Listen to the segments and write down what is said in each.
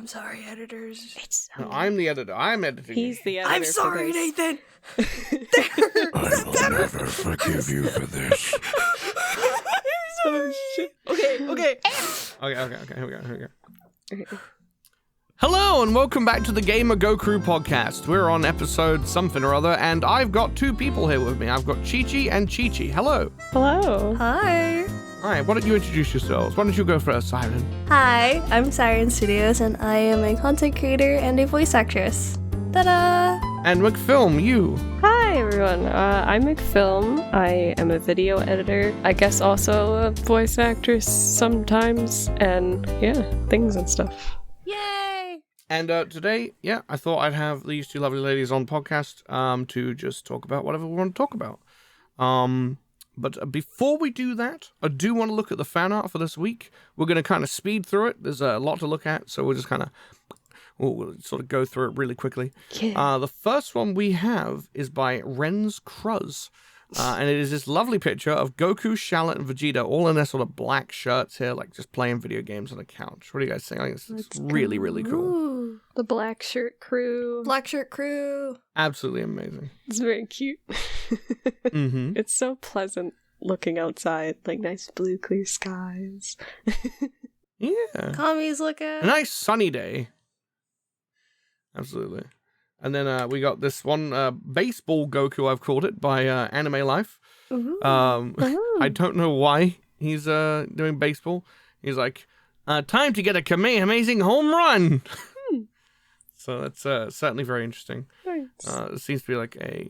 I'm sorry, editors. No, I'm the editor. I'm editing. He's the editor. I'm sorry, Nathan. I will never forgive you for this. Oh, shit. Okay. Okay. Here we go. Hello and welcome back to the Gamer GoKrew Podcast. We're on episode something or other, and I've got two people here with me. I've got Chi-Chi and Chi-Chi. Hello. Hello. Hi. All right, why don't you introduce yourselves? Why don't you go first, Siren? Hi, I'm Siren Studios, and I am a content creator and a voice actress. Ta-da! And McFilm, you. Hi, everyone. I'm McFilm. I am a video editor. I guess also a voice actress sometimes. And yeah, things and stuff. Yay! And today, I thought I'd have these two lovely ladies on podcast to just talk about whatever we want to talk about. But before we do that, I do want to look at the fan art for this week. We're going to kind of speed through it. There's a lot to look at, so we'll just kind of we'll sort of go through it really quickly. Yeah. The first one we have is by Ren's Cruz. And it is this lovely picture of Goku, Shallot, and Vegeta all in their sort of black shirts here, like just playing video games on a couch. What do you guys think? I think it's really, really cool. Ooh. The Black Shirt Crew. Black Shirt Crew. Absolutely amazing. It's very cute. Mm-hmm. It's so pleasant looking outside. Like nice blue, clear skies. Yeah. Commies looking. A nice sunny day. Absolutely. And then we got this one, Baseball Goku, I've called it, by Anime Life. Ooh. I don't know why he's doing baseball. He's like, time to get a KamehaMAZIng home run! So that's certainly very interesting. Nice. It seems to be like a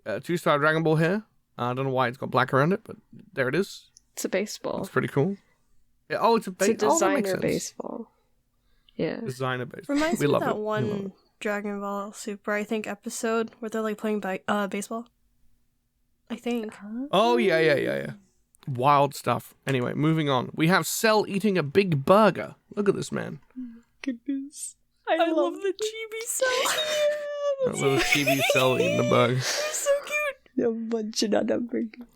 2-star Dragon Ball here. I don't know why it's got black around it, but there it is. It's a baseball. It's pretty cool. Yeah, it's a It's a designer baseball. baseball. Yeah. Designer baseball. Reminds We me love of that it. We love one it. Dragon Ball Super, I think, episode where they're like playing baseball. I think. Oh, yeah. Wild stuff. Anyway, moving on. We have Cell eating a big burger. Look at this man. Goodness. I love the chibi cell. A little chibi Cell eating the burger. It's so cute.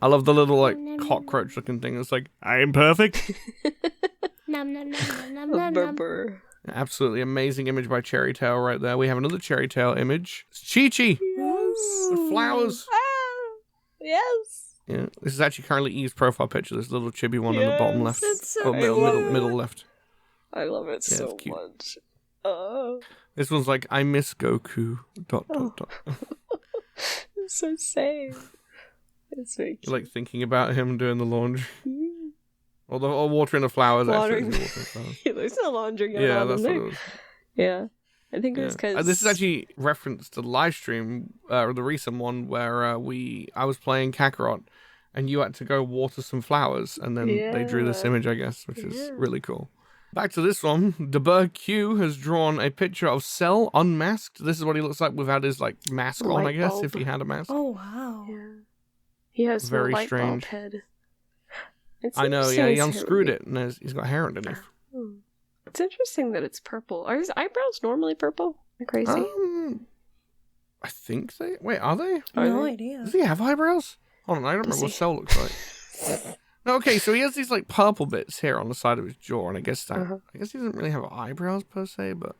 I love the little, like, cockroach-looking thing. It's like, I am perfect. Nom nom nom nom nom nom. Burr. Absolutely amazing image by Cherry Tail right there. We have another Cherry Tail image. It's Chi-Chi. Yes. The flowers. Yes. Yeah, this is actually currently Eve's profile picture. This little chibi one in the bottom left. It's so Or middle cute. middle left. I love it Yeah, so it's cute. much. Oh, This one's like, I miss Goku. ... it's so sad. It's very You're cute. like thinking about him doing the laundry. Or watering the flowers, Watering. actually. Watering flowers. There's no laundry going Yeah, on that's in what there. it was. Yeah. I think it Yeah. was because... This is actually reference to the live stream, the recent one, where I was playing Kakarot, and you had to go water some flowers, and then they drew this Yeah. image, I guess, which is Yeah. really cool. Back to this one, DeBurQ has drawn a picture of Cell unmasked. This is what he looks like without his like mask on, I Light guess, bulb. if he had a mask. Oh, wow. Yeah. He has Very the light strange. bulb head. It's I know, yeah, interesting he his hair unscrewed would it, and he's got hair underneath. be- Hmm. It's interesting that it's purple. Are his eyebrows normally purple? Am I crazy? I think they... Wait, are they? Are No they? idea. Does he have eyebrows? Hold on, I don't Does remember what he? Cell looks like. No, okay, so he has these like purple bits here on the side of his jaw, and I guess he doesn't really have eyebrows per se, but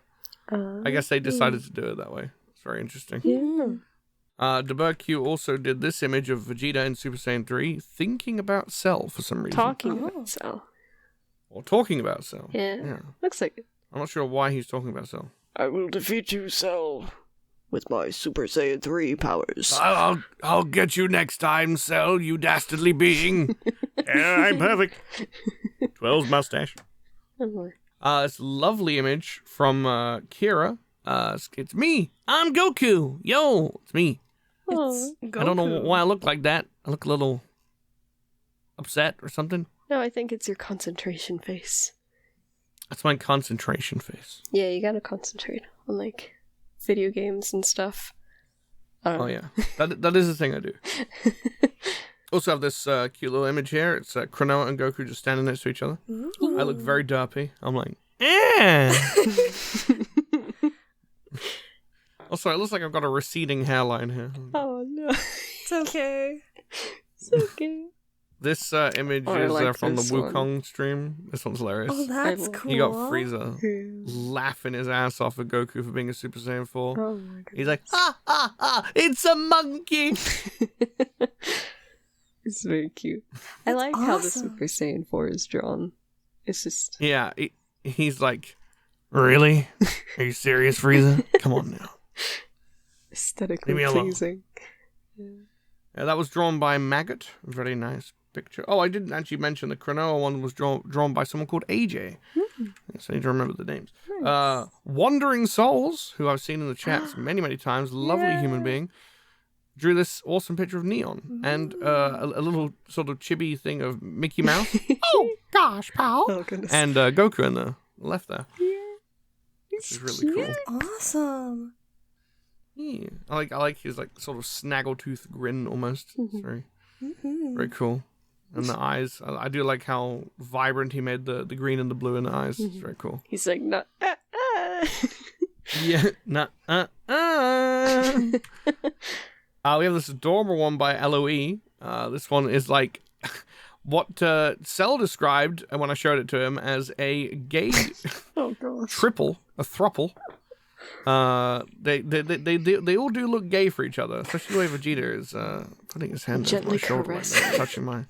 I guess they decided to do it that way. It's very interesting. Yeah. DeBurQ also did this image of Vegeta in Super Saiyan 3 thinking about Cell for some reason. Talking Oh. about Cell. Or talking about Cell. Yeah. Looks like it. I'm not sure why he's talking about Cell. I will defeat you, Cell, with my Super Saiyan 3 powers. I'll get you next time, Cell, you dastardly being. Yeah, I'm perfect. 12's mustache. Oh, boy. This lovely image from Kira. It's me. I'm Goku. Yo, it's me. Oh. I don't know why I look like that. I look a little upset or something. No, I think it's your concentration face. That's my concentration face. Yeah, you gotta concentrate on, like, video games and stuff. I don't Oh know. yeah, that is the thing I do. Also have this cute little image here. It's Cronoa and Goku just standing next to each other. I look very derpy. I'm like, eh. Also, it looks like I've got a receding hairline here. Oh, no. It's okay. It's okay. This image Oh, I is like from the this one. Wukong stream. This one's hilarious. Oh, that's I- cool. You got Frieza laughing his ass off at Goku for being a Super Saiyan 4. Oh my god. He's like, ha ha ha, it's a monkey! It's very cute. I like how the awesome. Super Saiyan 4 is drawn. It's just... Yeah, he's like, really? Are you serious, Frieza? Come on now. aesthetically Leave me alone. pleasing. Yeah, that was drawn by Maggot. Very nice picture. Oh, I didn't actually mention the Cronoa one was drawn by someone called AJ. Yes, I need to remember the names. Wandering Souls, who I've seen in the chats many, many times, lovely human being, drew this awesome picture of Neon and a little sort of chibi thing of Mickey Mouse. Oh, gosh, pal. Oh, goodness. And Goku in the left there. It's Which is really cool. Awesome. Yeah. I like his like sort of snaggletooth grin almost. It's very very cool. And the eyes, I do like how vibrant he made the green and the blue in the eyes. It's very cool. He's like, no. Yeah. We have this adorable one by Elowee. This one is like what Cell described when I showed it to him as a gay Oh, gosh. triple, a thruple. They all do look gay for each other, especially the way Vegeta is putting his hand over my Gently shoulder, like that, caressing. touching my,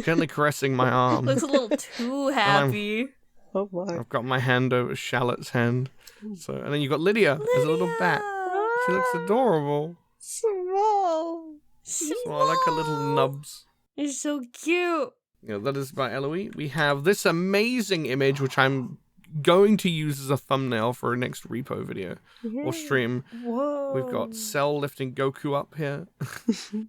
gently caressing my arm. Looks a little too happy. Oh, my. I've got my hand over Shallot's hand. So, and then you've got Lydia as a little bat. She looks adorable. Small. So I like her little nubs. It's so cute. Yeah, that is by Elowee. We have this amazing image, which I'm going to use as a thumbnail for our next repo video or stream. Whoa. We've got Cell lifting Goku up here.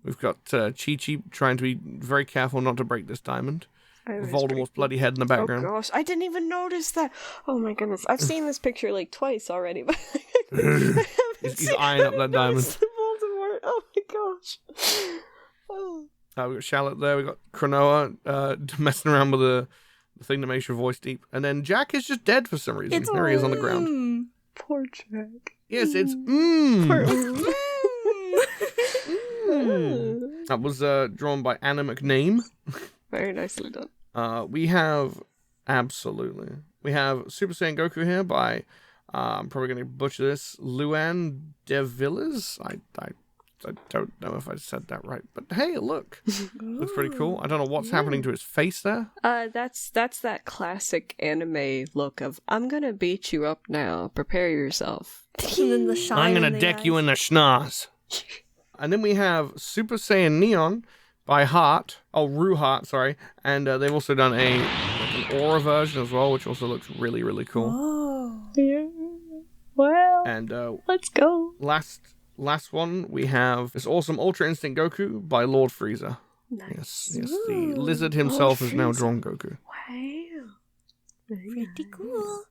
We've got Chi-Chi trying to be very careful not to break this diamond. Voldemort's bloody head in the Oh background. gosh, I didn't even notice that. Oh my goodness, I've seen this picture like twice already, but He's eyeing up that diamond. Voldemort. Oh my gosh. Oh. We've got Shallot there. We've got Cronoa messing around with the thing that makes your voice deep. And then Jack is just dead for some reason. There he is on the ground. Poor Jack. Yes, it's That was drawn by Anna McName. Very nicely done. We have Super Saiyan Goku here by I'm probably going to butcher this, Luan de Villas. I don't know if I said that right, but hey, look, looks pretty cool. I don't know what's happening to his face there. That's that classic anime look of I'm gonna beat you up now. Prepare yourself. And then the shine. I'm in gonna the deck eyes. you in the schnoz. And then we have Super Saiyan Neon by Heart. Oh, Rue Heart, sorry. And they've also done an Aura version as well, which also looks really, really cool. Oh. Yeah. Well, And let's go. last one, we have this awesome Ultra Instinct Goku by Lord Frieza. Nice. Yes, the lizard himself has now drawn Goku. Wow. Pretty cool.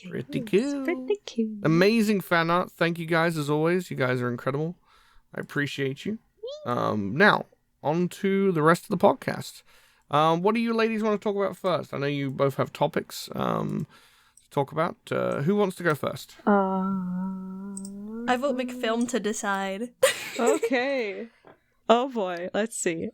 Pretty cool. Pretty cute. Amazing fan art. Thank you guys as always. You guys are incredible. I appreciate you. Now, on to the rest of the podcast. What do you ladies want to talk about first? I know you both have topics to talk about. Who wants to go first? I vote McFilm to decide. Okay. Oh boy. Let's see.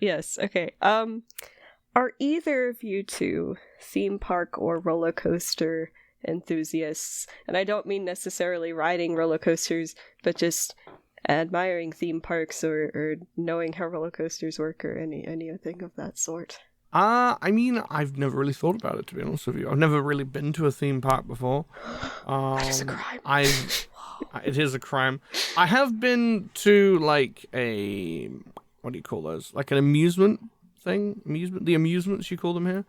Yes. Okay. Are either of you two theme park or roller coaster enthusiasts? And I don't mean necessarily riding roller coasters, but just admiring theme parks or knowing how roller coasters work or anything of that sort. I mean, I've never really thought about it, to be honest with you. I've never really been to a theme park before. That is a crime. It is a crime. I have been to, like, a... What do you call those? Like an amusement thing? The amusements, you call them here?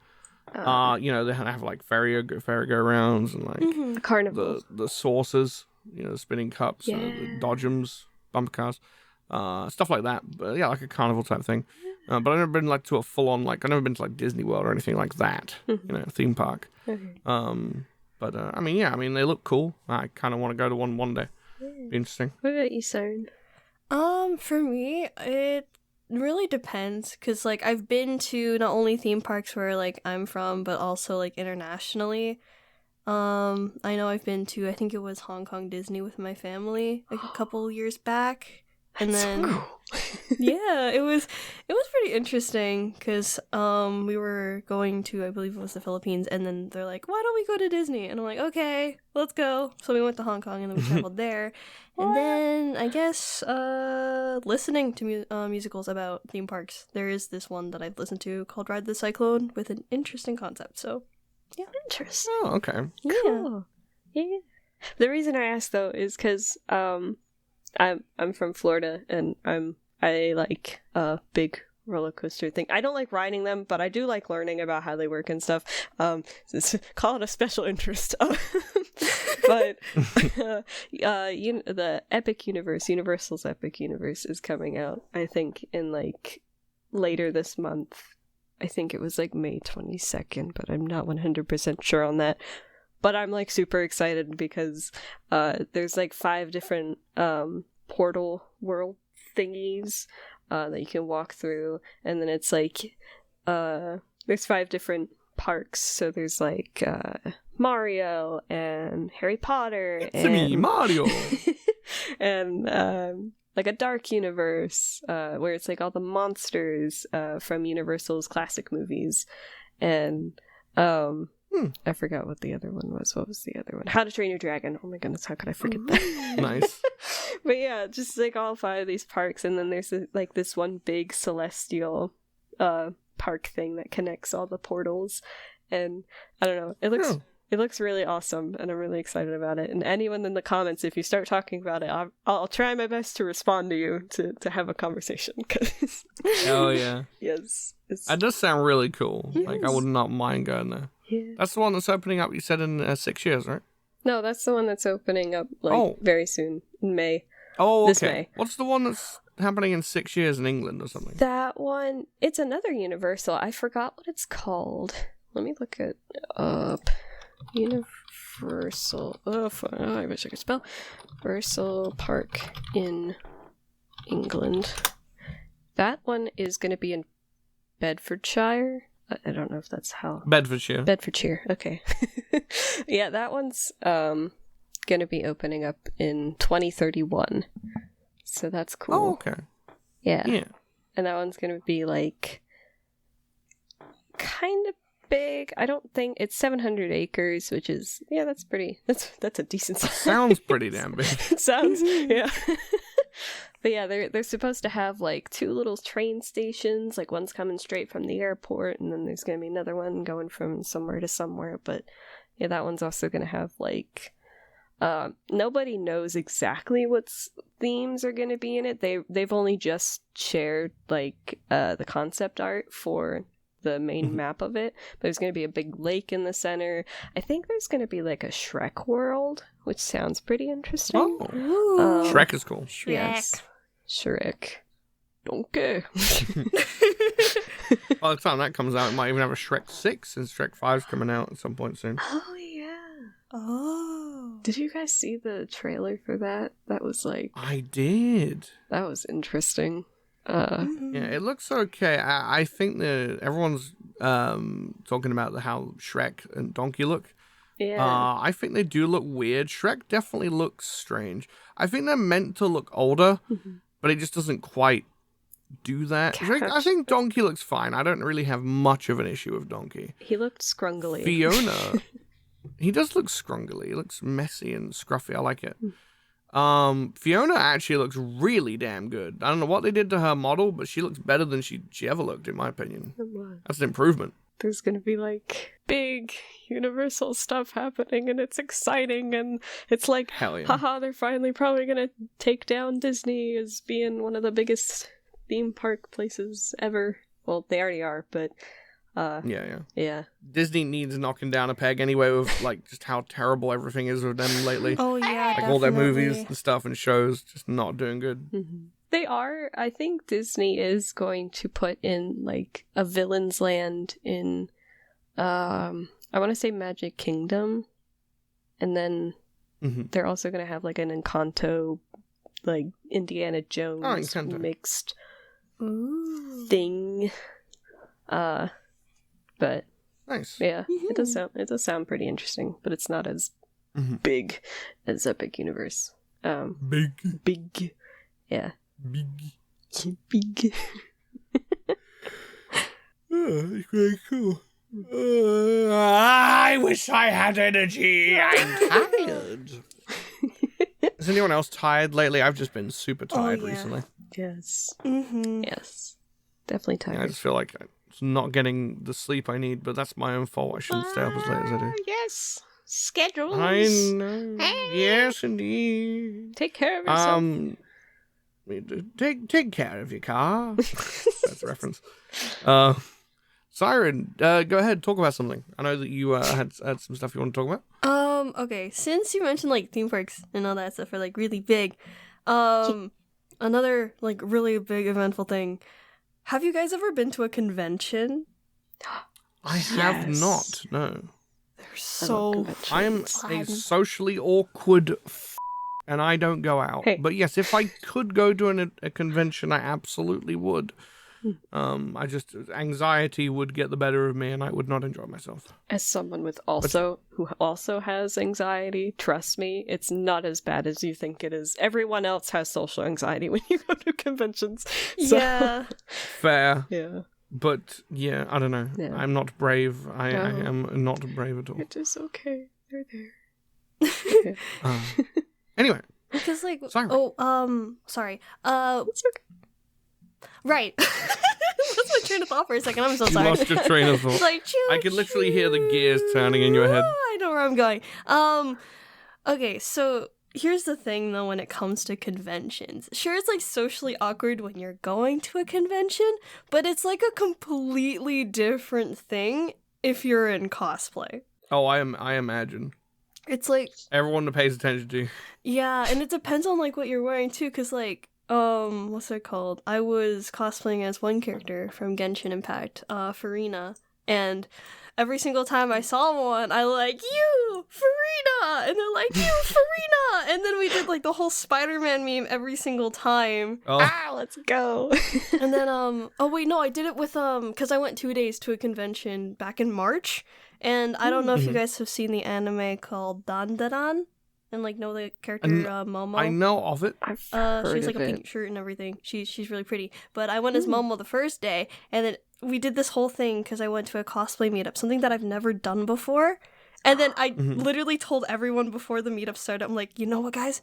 You know, they have, like, merry-go-rounds and, like, A carnival. the saucers, you know, the spinning cups, the dodgems, bumper cars, stuff like that. But, yeah, like a carnival type thing. But I've never been, like, to a full-on, like, I've never been to, like, Disney World or anything like that, you know, theme park. Okay. But, I mean, yeah, I mean, they look cool. I kind of want to go to one day. Be interesting. What about you, Siren? For me, it really depends, because, like, I've been to not only theme parks where, like, I'm from, but also, like, internationally. I know I've been to, I think it was Hong Kong Disney with my family, like, a couple years back. And then yeah, it was pretty interesting because we were going to, I believe it was the Philippines, and then they're like, why don't we go to Disney? And I'm like, okay, let's go. So we went to Hong Kong and then we traveled there. And then I guess listening to musicals about theme parks, there is this one that I've listened to called Ride the Cyclone with an interesting concept. So yeah, Interesting. Oh, okay. Cool. Yeah. The reason I asked though is because I'm from Florida and I like a big roller coaster thing. I don't like riding them, but I do like learning about how they work and stuff. Call it a special interest. But the Epic Universe, Universal's Epic Universe, is coming out, I think, in like later this month. I think it was like May 22nd, but I'm not 100% sure on that. But I'm like super excited because there's like 5 different portal world thingies that you can walk through, and then it's like there's 5 different parks. So there's like Mario and Harry Potter It's me, Mario. and like a dark universe where it's like all the monsters from Universal's classic movies, and I forgot what the other one was. What was the other one? How to Train Your Dragon. Oh my goodness, how could I forget that? Nice. But yeah, just like all 5 of these parks, and then there's like this one big celestial park thing that connects all the portals, and I don't know, it looks really awesome, and I'm really excited about it. And anyone in the comments, if you start talking about it, I'll try my best to respond to you to have a conversation. Cause Oh yeah. yes, That does sound really cool. Yes. Like I would not mind going there. yeah. That's the one that's opening up. You said in 6 years, right? No, that's the one that's opening up like very soon in May. Oh, okay. This May. What's the one that's happening in 6 years in England or something? That one, it's another Universal. I forgot what it's called. Let me look it up. Universal. I wish I could spell. Universal Park in England. That one is going to be in Bedfordshire. I don't know if that's how. Bedfordshire. Bedfordshire. Okay. Yeah, that one's going to be opening up in 2031. So that's cool. Oh, okay. Yeah. Yeah. And that one's going to be like kind of big. I don't think it's 700 acres, which is that's a decent size. Sounds pretty damn big. It sounds, yeah. But yeah, they're supposed to have like 2 little train stations, like one's coming straight from the airport, and then there's going to be another one going from somewhere to somewhere. But yeah, that one's also going to have like nobody knows exactly what themes are going to be in it. They've only just shared like the concept art for the main map of it, but there's going to be a big lake in the center. I think there's going to be like a Shrek world, which sounds pretty interesting. Oh, Shrek is cool. Shrek. Yes, Shrek. Donkey. By the time that comes out, it might even have a Shrek 6, and Shrek 5's coming out at some point soon. Oh yeah. Oh. Did you guys see the trailer for that? That was like, I did. that was interesting. Yeah, it looks okay. I think that everyone's talking about how Shrek and Donkey look. Yeah. I think they do look weird. Shrek definitely looks strange. I think they're meant to look older, but it just doesn't quite do that. I think Donkey looks fine. I don't really have much of an issue with Donkey. He looked scrungly. Fiona, he does look scrungly. He looks messy and scruffy. I like it. Fiona actually looks really damn good. I don't know what they did to her model, but she looks better than she ever looked, in my opinion. That's an improvement. There's gonna be like big Universal stuff happening, and it's exciting, and it's like, Hell yeah. haha, they're finally probably gonna take down Disney as being one of the biggest theme park places ever. Well, they already are, but yeah. Disney needs knocking down a peg anyway with like just how terrible everything is with them lately. Oh yeah, like all their movies and stuff and shows just not doing good. They are. I think Disney is going to put in like a villain's land in I want to say Magic Kingdom, and then they're also going to have like an Encanto, like Indiana Jones mixed thing. But nice. Yeah, it does sound pretty interesting, but it's not as big as Epic Universe. Big. Yeah. Big. It's very cool. I wish I had energy. I'm tired. Is anyone else tired lately? I've just been super tired recently. Yes. Mm-hmm. Yes. Definitely tired. Yeah, I just feel like I'm not getting the sleep I need, but that's my own fault. I shouldn't stay up as late as I do. Yes. Schedules. I know. Yes, indeed. Take care of yourself. Take care of your car. That's a reference. Siren, go ahead, talk about something. I know that you had some stuff you want to talk about. Okay, since you mentioned like theme parks and all that stuff are like really big, another like really big eventful thing. Have you guys ever been to a convention? I have not. No. They're so. I am a socially awkward and I don't go out. Hey. But yes, if I could go to a convention, I absolutely would. I just anxiety would get the better of me, and I would not enjoy myself. As someone who also has anxiety, trust me, it's not as bad as you think it is. Everyone else has social anxiety when you go to conventions. So. Yeah. Fair. Yeah. But yeah, I don't know. Yeah. I'm not brave. I am not brave at all. It is okay. They're there. Anyway. Because like sorry. Sorry. It's okay. Right. That's my train of thought for a second. I'm so You sorry. lost your train of thought. It's like, I could literally hear the gears turning in your head. I know where I'm going. Okay, so here's the thing though when it comes to conventions. Sure, it's like socially awkward when you're going to a convention, but it's like a completely different thing if you're in cosplay. Oh, I imagine. It's like everyone pays attention to you. Yeah, and it depends on like what you're wearing too, because like what's it called? I was cosplaying as one character from Genshin Impact, Farina, and every single time I saw one, I like, you, Farina! And they're like, you, Farina! And then we did like the whole Spider-Man meme every single time. Oh. Let's go. And then, I did it with, because I went 2 days to a convention back in March, and I don't know if you guys have seen the anime called Dandadan. And like know the character Momo. I know of it. She has like a pink shirt and everything. She's really pretty. But I went as Momo the first day, and then we did this whole thing because I went to a cosplay meetup, something that I've never done before. And then I literally told everyone before the meetup started, I'm like, you know what, guys?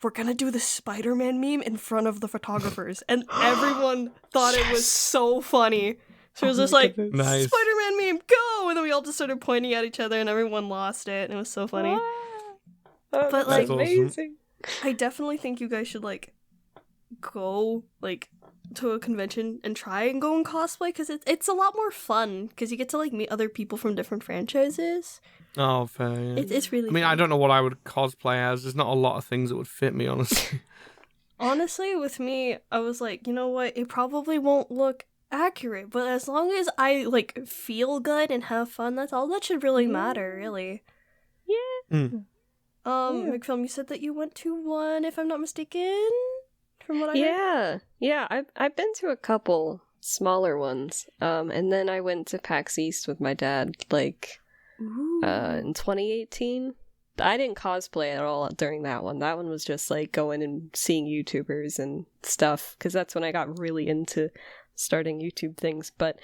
We're gonna do the Spider-Man meme in front of the photographers, and everyone thought it was so funny. So it was just like, nice. Spider-Man meme, go! And then we all just started pointing at each other, and everyone lost it, and it was so funny. But like, amazing. I definitely think you guys should like go like to a convention and try and go and cosplay because it's a lot more fun because you get to like meet other people from different franchises. Oh, fair. Yeah. It's really. I mean, fun. I don't know what I would cosplay as. There's not a lot of things that would fit me, honestly. Honestly, with me, I was like, you know what? It probably won't look accurate, but as long as I like feel good and have fun, that's all that should really matter, really. Yeah. McFilm, you said that you went to one, if I'm not mistaken, from what I heard? Yeah, I've been to a couple smaller ones, and then I went to PAX East with my dad, like, in 2018. I didn't cosplay at all during that one. That one was just, like, going and seeing YouTubers and stuff, because that's when I got really into starting YouTube things. But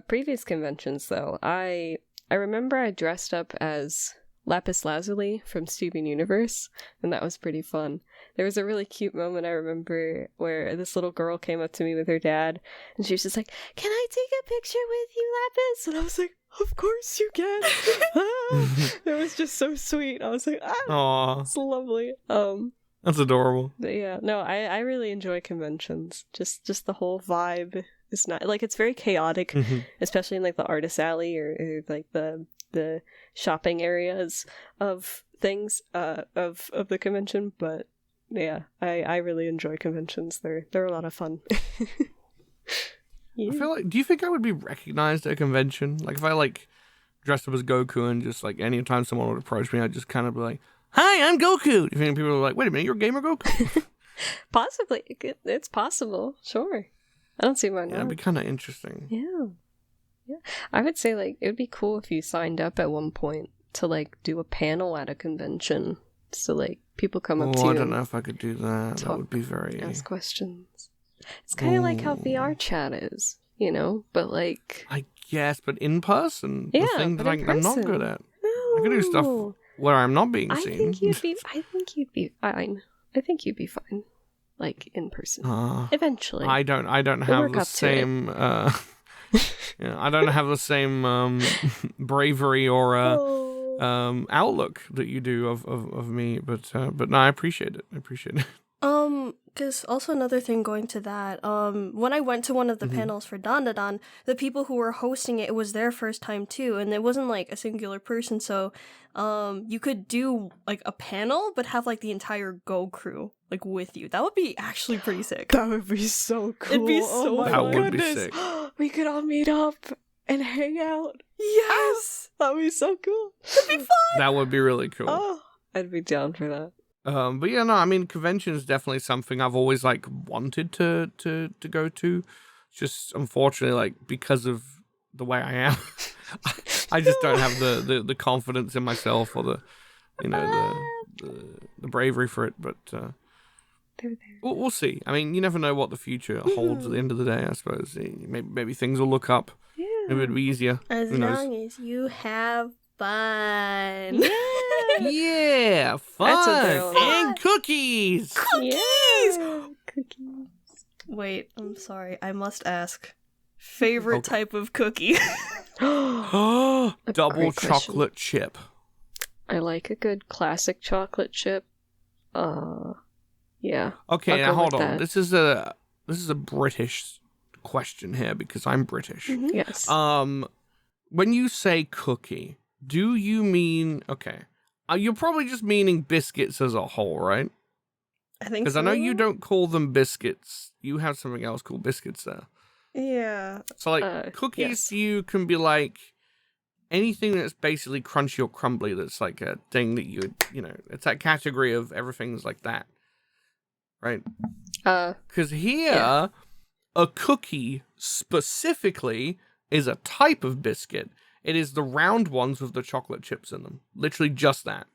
previous conventions, though, I remember I dressed up as Lapis Lazuli from Steven Universe, and that was pretty fun. There was a really cute moment I remember where this little girl came up to me with her dad, and she was just like, "Can I take a picture with you, Lapis?" And I was like, "Of course you can." It was just so sweet. I was like, Aww. It's lovely. That's adorable. But yeah, no, I really enjoy conventions. Just the whole vibe is not like, it's very chaotic, especially in like the artist alley or like the shopping areas of things of the convention. But yeah, I really enjoy conventions. They're a lot of fun. Yeah. I feel like, do you think I would be recognized at a convention? Like if I like dressed up as Goku and just like anytime someone would approach me, I'd just kind of be like, "Hi, I'm Goku." Do you think people are like, "Wait a minute, you're Gamer Goku"? Possibly. It's possible. Sure. I don't see why not. Yeah, it'd be kind of interesting. Yeah. I would say, like, it would be cool if you signed up at one point to, like, do a panel at a convention. So, like, People come up to Oh, you I don't and know if I could do that. That would be very... ask questions. It's kind of like how VR chat is, you know? But like... I guess, but in person, Yeah, the thing but that in I'm not person. good at. I can do stuff No. where I'm not being I seen. think you'd be fine. I think you'd be fine. Like, in person. Eventually. I don't We'll have work the up to it. same I don't have the same bravery or outlook that you do of me, but no, I appreciate it. Because also another thing going to that, when I went to one of the panels for Dandadan, the people who were hosting it was their first time too, and it wasn't like a singular person, so you could do like a panel, but have like the entire GoKrew like with you. That would be actually pretty sick. That would be so cool. It'd be so my That would be goodness. sick. We could all meet up and hang out. Yes! That would be so cool. That'd be fun! That would be really cool. Oh, I'd be down for that. But yeah, no, I mean, convention is definitely something I've always like wanted to go to. Just unfortunately, like because of the way I am, I just don't have the confidence in myself or the bravery for it. But we'll see. I mean, you never know what the future holds at the end of the day. I suppose maybe things will look up. Yeah. Maybe it'll be easier. As Who knows? long as you have fun. Yeah, fun That's what they're all about. and cookies. Yeah. Cookies. Wait, I'm sorry. I must ask. Favorite type of cookie? Double great question. chocolate chip. I like a good classic chocolate chip. Yeah. Okay, I'll now go hold with on. that. This is a British question here because I'm British. Yes. When you say cookie, do you mean you're probably just meaning biscuits as a whole, right? I think Because so. I know you don't call them biscuits. You have something else called biscuits there. Yeah. So like cookies yes. to you can be like anything that's basically crunchy or crumbly. That's like a thing that it's that category of everything's like that, right? Because here, a cookie specifically is a type of biscuit. It is the round ones with the chocolate chips in them. Literally just that.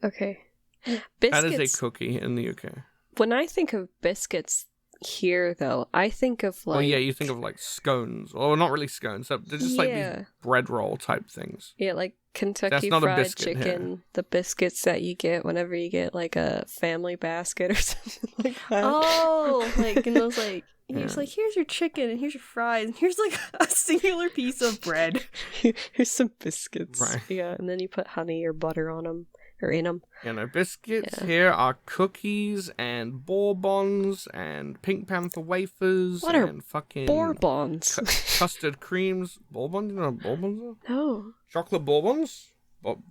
Okay. That Biscuits. is a cookie in the UK. When I think of biscuits here, though, I think of like... Oh yeah, you think of like scones. Or not really scones. They're just like these bread roll type things. Yeah, like Kentucky That's not a Fried biscuit Chicken. here. The biscuits that you get whenever you get like a family basket or something like that. Oh, like in those like here's your chicken and here's your fries and here's like a singular piece of bread. Here's some biscuits. Right. Yeah, and then you put honey or butter on them. Or in them. Biscuits here are cookies and bourbons and Pink Panther wafers What are and fucking Bourbons. custard creams. Bourbons? You know what bourbons are? No. Chocolate bourbons? Hold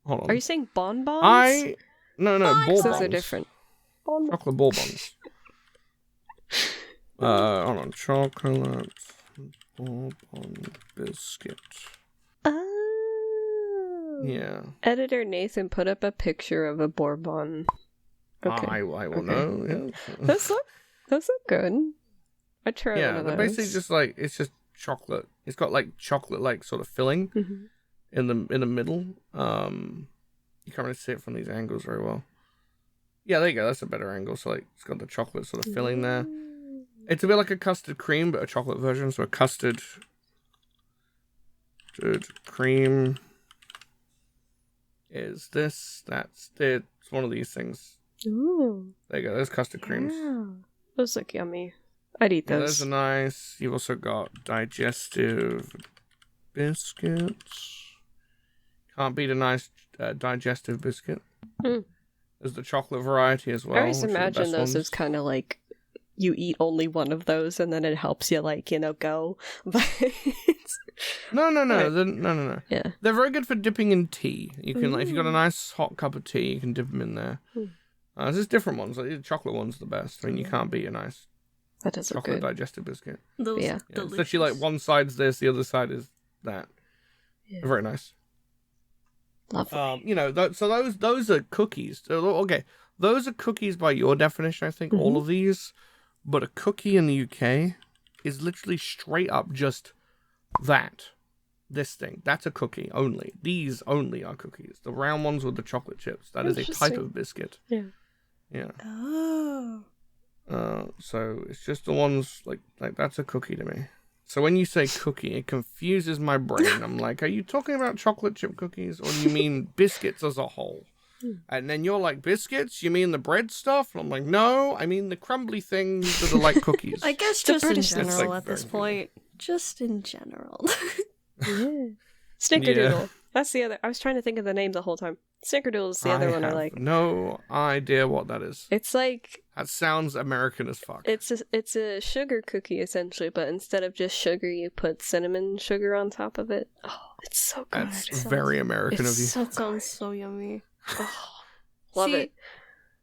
on. Are you saying bonbons? No, bourbons. Those are different. Chocolate bourbons. Hold on. Chocolate bourbon biscuit. Yeah. Editor Nathan put up a picture of a bourbon. Okay. I will know. Yeah. Those look good. I tried one of they're those. basically just like it's just chocolate. It's got like chocolate like sort of filling in the middle. You can't really see it from these angles very well. Yeah, there you go. That's a better angle. So like it's got the chocolate sort of filling there. It's a bit like a custard cream, but a chocolate version. So a custard cream is this. That's it. It's one of these things. Ooh. There you go. There's custard creams. Yeah. Those look yummy. I'd eat Yeah, those. those are nice. You've also got digestive biscuits. Can't beat a nice digestive biscuit. There's the chocolate variety as well. I always which are the imagine best those ones. as kind of like you eat only one of those and then it helps you like, go. But No. Right. No. Yeah. They're very good for dipping in tea. You can, like, if you've got a nice hot cup of tea, you can dip them in there. There's just different ones. Like, the chocolate one's the best. I mean, you can't beat a nice That does look chocolate good. digestive biscuit. Those Yeah. Yeah, especially like one side's this, the other side is that. Yeah. They're very nice. Lovely. So those are cookies. So, okay, those are cookies by your definition. I think all of these, but a cookie in the UK is literally straight up just that. this thing. That's a cookie only. These only are cookies. The round ones with the chocolate chips. That is a type of biscuit. Yeah. Yeah. Oh. So it's just the ones like that's a cookie to me. So when you say cookie, it confuses my brain. I'm like, are you talking about chocolate chip cookies or do you mean biscuits as a whole? And then you're like, biscuits? You mean the bread stuff? And I'm like, no, I mean the crumbly things that are like cookies. I guess just in British general like at this very point. Just in general. Yeah. Snickerdoodle. That's the other. I was trying to think of the name the whole time. Snickerdoodle is the other one I have like. no idea what that is. It's like That sounds American as fuck. it's a sugar cookie essentially, but instead of just sugar, you put cinnamon sugar on top of it. Oh, it's so good. That's very American of you. That sounds so yummy. Love See, it.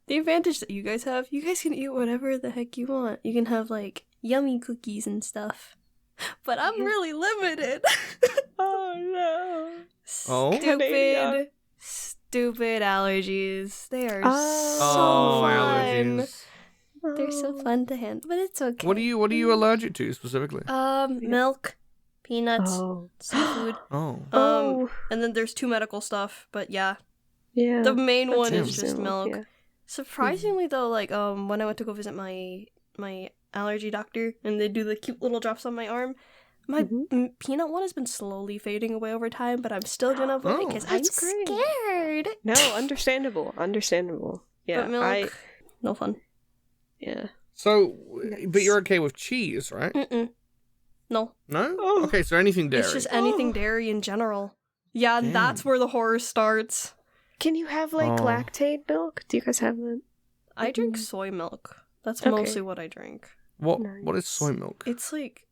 The advantage that you guys have, you guys can eat whatever the heck you want. You can have like yummy cookies and stuff. But I'm really limited. Oh no. Oh? Stupid allergies. They are Oh, so fun. allergies. They're so fun to handle, but it's okay. What are you allergic to specifically? Milk, peanuts, Oh. seafood. Oh. And then there's 2 medical stuff, but yeah. Yeah. The main That's one is just understandable, milk. yeah. Surprisingly though, like when I went to go visit my allergy doctor and they do the cute little drops on my arm, my peanut one has been slowly fading away over time, but I'm still gonna avoid it because I'm that's great. scared. No, understandable. Yeah. But milk, no fun. Yeah. So, but you're okay with cheese, right? No. No? Oh. Okay, so anything dairy. It's just anything dairy in general. Yeah, and that's where the horror starts. Can you have like Oh. lactate milk? Do you guys have that? I drink soy milk. That's Okay. mostly what I drink. What Nice. is soy milk? It's like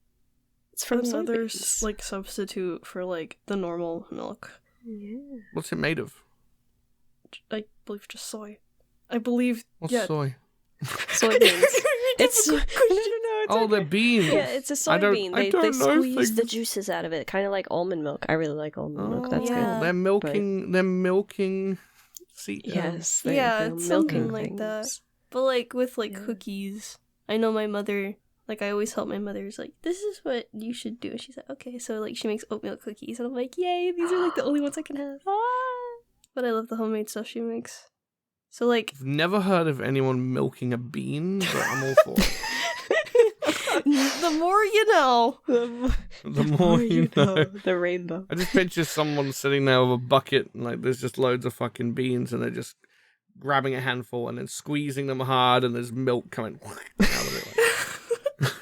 It's from another soybeans. like substitute for like the normal milk. Yeah. What's it made of? I believe just soy. I believe What's yeah. soy? Soybeans. It's no. It's Oh, okay. they're beans. Yeah, it's a I don't- soybean. I They don't know squeeze the things. juices out of it, kind of like almond milk. I really like almond milk. That's yeah. They're milking. They're milking. See, good. Yes. Yeah, they're it's milking something like that. things. But like with like Yeah. cookies, I know my mother. Like I always help my mother's like, this is what you should do. And she's like, okay. So like she makes oatmeal cookies, and I'm like, yay! These are like the only ones I can have. But I love the homemade stuff she makes. So like, I've never heard of anyone milking a bean, but I'm all for it. the more you know. The more you know. The rainbow. I just picture someone sitting there with a bucket and like there's just loads of fucking beans and they're just grabbing a handful and then squeezing them hard and there's milk coming out of it. Like.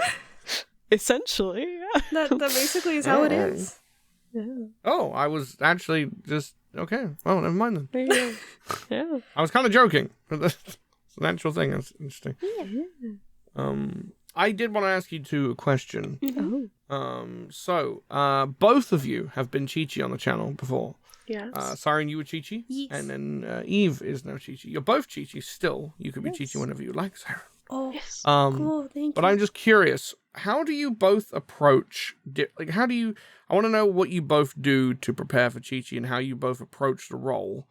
Essentially, yeah. That basically is how it Yeah. is. Yeah. Oh, I was actually just okay. Well, never mind then. There you go. Yeah. I was kind of joking, but that's an actual thing. That's interesting. Yeah. I did want to ask you two a question. Oh. So, both of you have been Chi-Chi on the channel before. Yes. Siren, you were Chi-Chi, Yes. and then Eve is now Chi-Chi. You're both Chi-Chi still. You could be Yes. Chi-Chi whenever you like, Siren. Oh, Yes. cool. Thank you. But I'm just curious, how do you both approach, I want to know what you both do to prepare for Chi-Chi and how you both approach the role.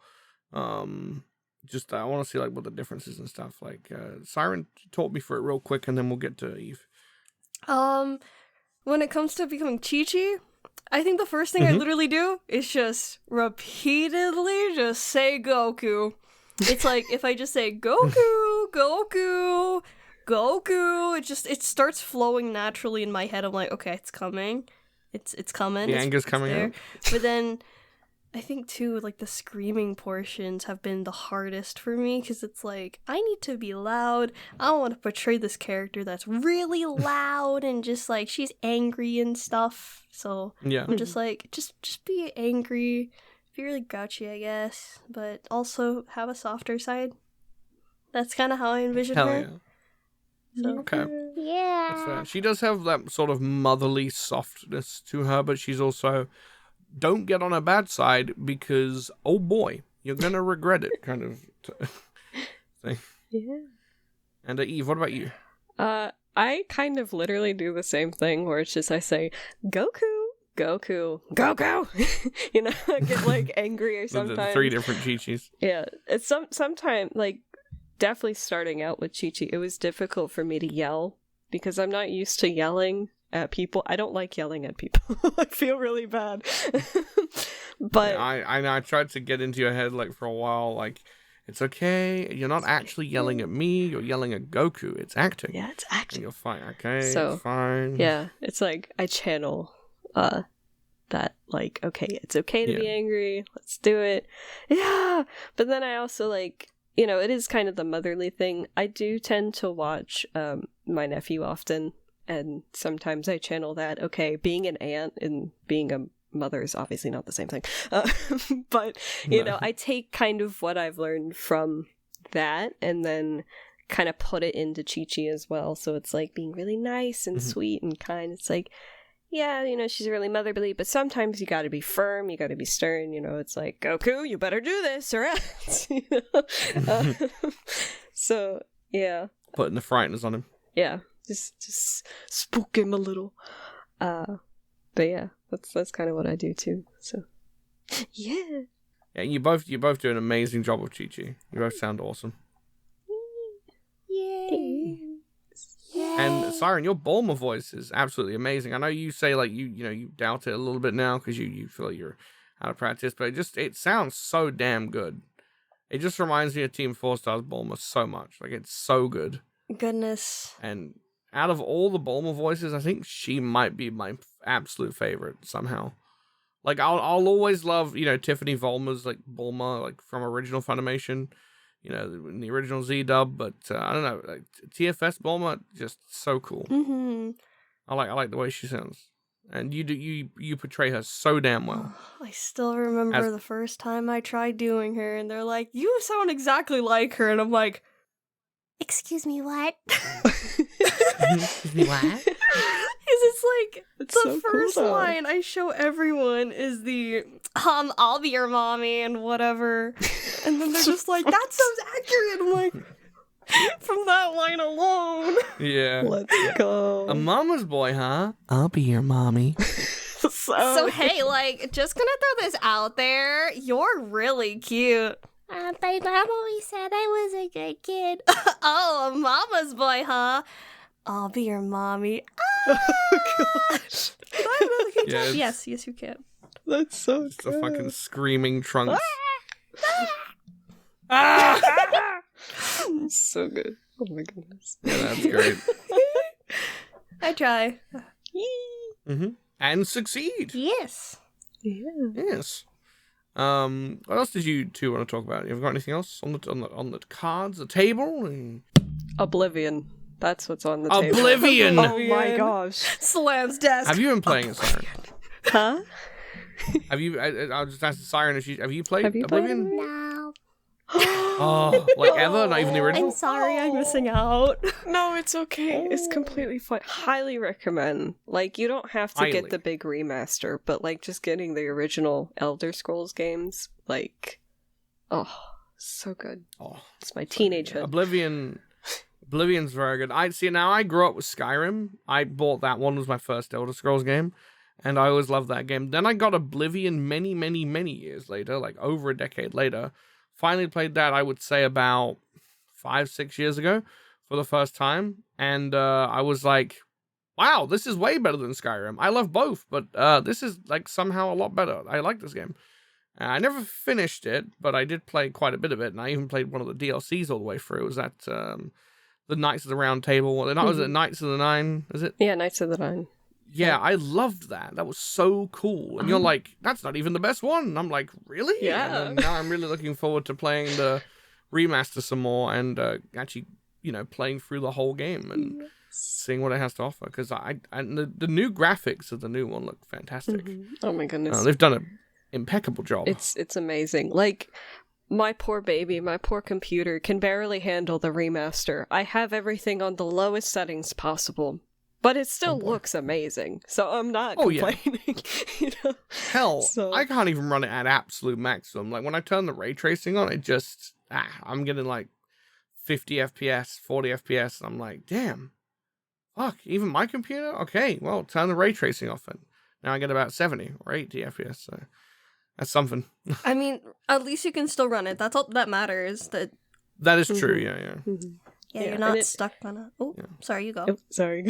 I want to see like what the differences and stuff. Like, Siren, talk me through it real quick and then we'll get to Eve. When it comes to becoming Chi-Chi, I think the first thing I literally do is just repeatedly just say Goku. It's like if I just say Goku, Goku, Goku, it starts flowing naturally in my head. I'm like, okay, it's coming. It's coming. The It's anger's coming there. out. But then I think too, like the screaming portions have been the hardest for me because it's like I need to be loud. I want to portray this character that's really loud and just like she's angry and stuff. So Yeah. I'm just like, just be angry, be really grouchy, I guess, but also have a softer side. That's kind of how I envision Hell her. yeah. So. Okay. That's Yeah. fair. She does have that sort of motherly softness to her, but she's also don't get on her bad side because, oh boy, you're going to regret it kind of thing. Yeah. And Eve, what about you? I kind of literally do the same thing where it's just I say Goku, Goku, Goku. You know, I get like angry or The sometimes. three different Chi-Chis. Yeah, it's sometimes like definitely starting out with Chi-Chi, it was difficult for me to yell because I'm not used to yelling at people. I don't like yelling at people. I feel really bad. But yeah, I know I tried to get into your head like for a while, like it's okay. You're not actually yelling at me. You're yelling at Goku. It's acting. yeah, it's acting. And you're fine. Okay, So, it's fine. Yeah, it's like I channel that like, okay, it's okay to be angry. Let's do it. Yeah. But then I also like, you know, it is kind of the motherly thing. I do tend to watch my nephew often, and sometimes I channel that. Okay, being an aunt and being a mother is obviously not the same thing. But, you know, I take kind of what I've learned from that and then kind of put it into Chi-Chi as well. So it's like being really nice and sweet and kind. It's like, yeah, you know, she's really motherly, but sometimes you gotta be firm, you gotta be stern, you know, it's like, Goku, you better do this or else, you know? So, yeah. Putting the frighteners on him. Yeah, just spook him a little. But yeah, that's kind of what I do too, so. Yeah. Yeah, you both do an amazing job with Chi-Chi. You both sound awesome. Yay. And Siren, your Bulma voice is absolutely amazing. I know you say like you doubt it a little bit now because you feel like you're out of practice, but it sounds so damn good. It just reminds me of Team 4 Star's Bulma so much. Like it's so good. Goodness. And out of all the Bulma voices, I think she might be my absolute favorite somehow. Like I'll always love Tiffany Vollmer's like Bulma like from original Funimation. In the original Z dub, but I don't know, like TFS Bulma, just so cool. Mm-hmm. I like the way she sounds, and you portray her so damn well. I still remember the first time I tried doing her, and they're like, "You sound exactly like her," and I'm like, Excuse me, what? Excuse me, what? It's like It's the so cool, first though. line I show everyone is the I'll be your mommy and whatever, and then they're just like, that sounds accurate. I'm like, from that line alone. Yeah. Let's go. A mama's boy, huh? I'll be your mommy. So hey, like, just gonna throw this out there. You're really cute. My mom always said I was a good kid. Oh, a mama's boy, huh? I'll be your mommy. Oh, gosh. Can I have another good Yeah, job? it's- Yes, you can. That's so It's the good. fucking screaming Trunks. So good. Oh my goodness. Yeah, that's great. I try. Mm-hmm. And succeed. Yes. Yeah. Yes. What else did you two want to talk about? You have got anything else on the cards, the table? Oblivion. That's what's on the table. Oblivion. Oh my gosh. Slams desk. Have you been playing it, Siren? Huh? Have you? I'll just ask Siren if have you played Have you played Oblivion? No. Oh, like ever? Not even the original? I'm sorry, I'm missing out. No, it's okay. It's completely fine. Highly recommend. Like, you don't have to Highly. get the big remaster, but like just getting the original Elder Scrolls games, like, oh, so good. Oh, It's my teenagehood. Oblivion's very good. I grew up with Skyrim. I bought that one was my first Elder Scrolls game, and I always loved that game. Then I got Oblivion many, many, many years later, like over a decade later. Finally played that, I would say, about 5-6 years ago for the first time. And I was like, wow, this is way better than Skyrim. I love both, but this is like somehow a lot better. I like this game. I never finished it, but I did play quite a bit of it. And I even played one of the DLCs all the way through. It was that the Knights of the Round Table. Was it Knights of the Nine? Is it? Yeah, Knights of the Nine. Yeah, I loved that. That was so cool. And you're like, that's not even the best one. And I'm like, really? Yeah. And then now I'm really looking forward to playing the remaster some more and actually, playing through the whole game and seeing what it has to offer. Because the new graphics of the new one look fantastic. Oh my goodness. They've done an impeccable job. It's amazing. Like, my poor baby, my poor computer can barely handle the remaster. I have everything on the lowest settings possible. But it still looks amazing, so I'm not complaining. Hell, So- I can't even run it at absolute maximum. Like, when I turn the ray tracing on, it just... I'm getting, like, 50 FPS, 40 FPS, and I'm like, damn. Fuck, even my computer? Okay, well, turn the ray tracing off, and now I get about 70 or 80 FPS, so... That's something. I mean, at least you can still run it. That's all that matters. That That is true, yeah. yeah, Yeah, you're not and it- stuck on a... Oh, sorry, you go. Oh, sorry.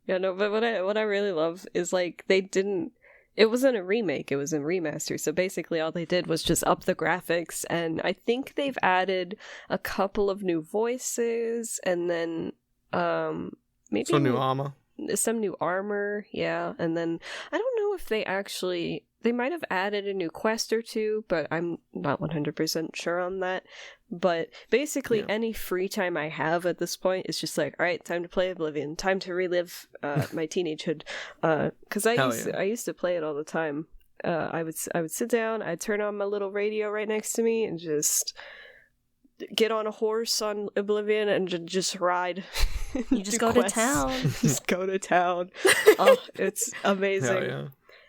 Yeah, no, but what I really love is like it wasn't a remake, it was a remaster. So basically all they did was just up the graphics, and I think they've added a couple of new voices and then maybe Some new armor. Some new armor, yeah. And then I don't know if they might have added a new quest or two, but I'm not 100% sure on that. But basically, any free time I have at this point is just like, all right, time to play Oblivion, time to relive my teenagehood. Because I used to play it all the time. I would sit down, I'd turn on my little radio right next to me, and just get on a horse on Oblivion and just ride. You just go to town. Just go to town. Oh, it's amazing. Hell yeah.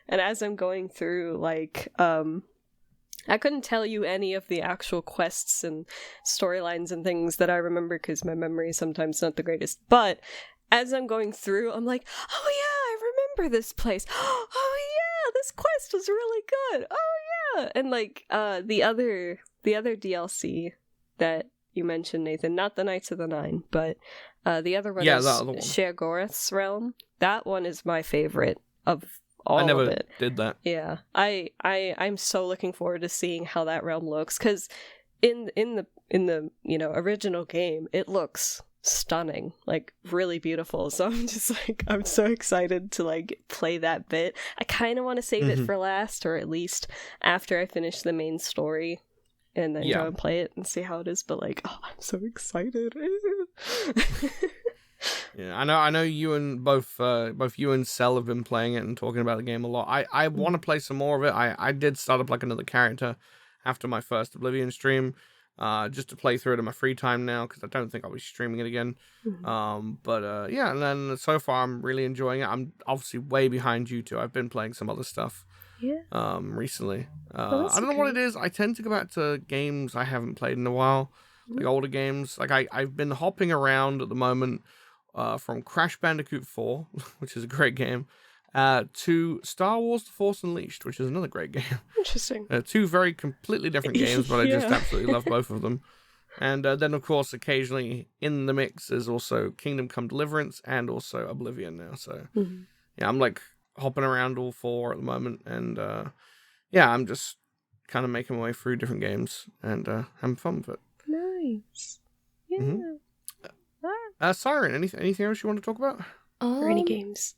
And as I'm going through, like, I couldn't tell you any of the actual quests and storylines and things that I remember because my memory is sometimes not the greatest. But as I'm going through, I'm like, oh yeah, I remember this place. Oh yeah, this quest was really good. Oh yeah. And like, the other DLC that you mentioned, Nathan, not the Knights of the Nine, but the other one is Sheogorath's Realm. That one is my favorite of all of it. I never did that. Yeah, I'm so looking forward to seeing how that realm looks, because in the original game, it looks stunning, like really beautiful. So I'm just like, I'm so excited to like play that bit. I kind of want to save it for last, or at least after I finish the main story, and then go and play it and see how it is. But like, oh, I'm so excited. Yeah, I know you and both you and Cell have been playing it and talking about the game a lot. I want to play some more of it. I did start up like another character after my first Oblivion stream, just to play through it in my free time now, because I don't think I'll be streaming it again. Yeah, and then so far I'm really enjoying it. I'm obviously way behind you two. I've been playing some other stuff recently. I don't know what it is. I tend to go back to games I haven't played in a while, like older games. Like I've been hopping around at the moment. From Crash Bandicoot 4, which is a great game, to Star Wars The Force Unleashed, which is another great game. Interesting. Two very completely different games, but I just absolutely love both of them. And then, of course, occasionally in the mix is also Kingdom Come Deliverance and also Oblivion now. So, yeah, I'm like hopping around all four at the moment. And, I'm just kind of making my way through different games and having fun with it. Nice. Yeah. Siren, anything else you want to talk about? Or any games?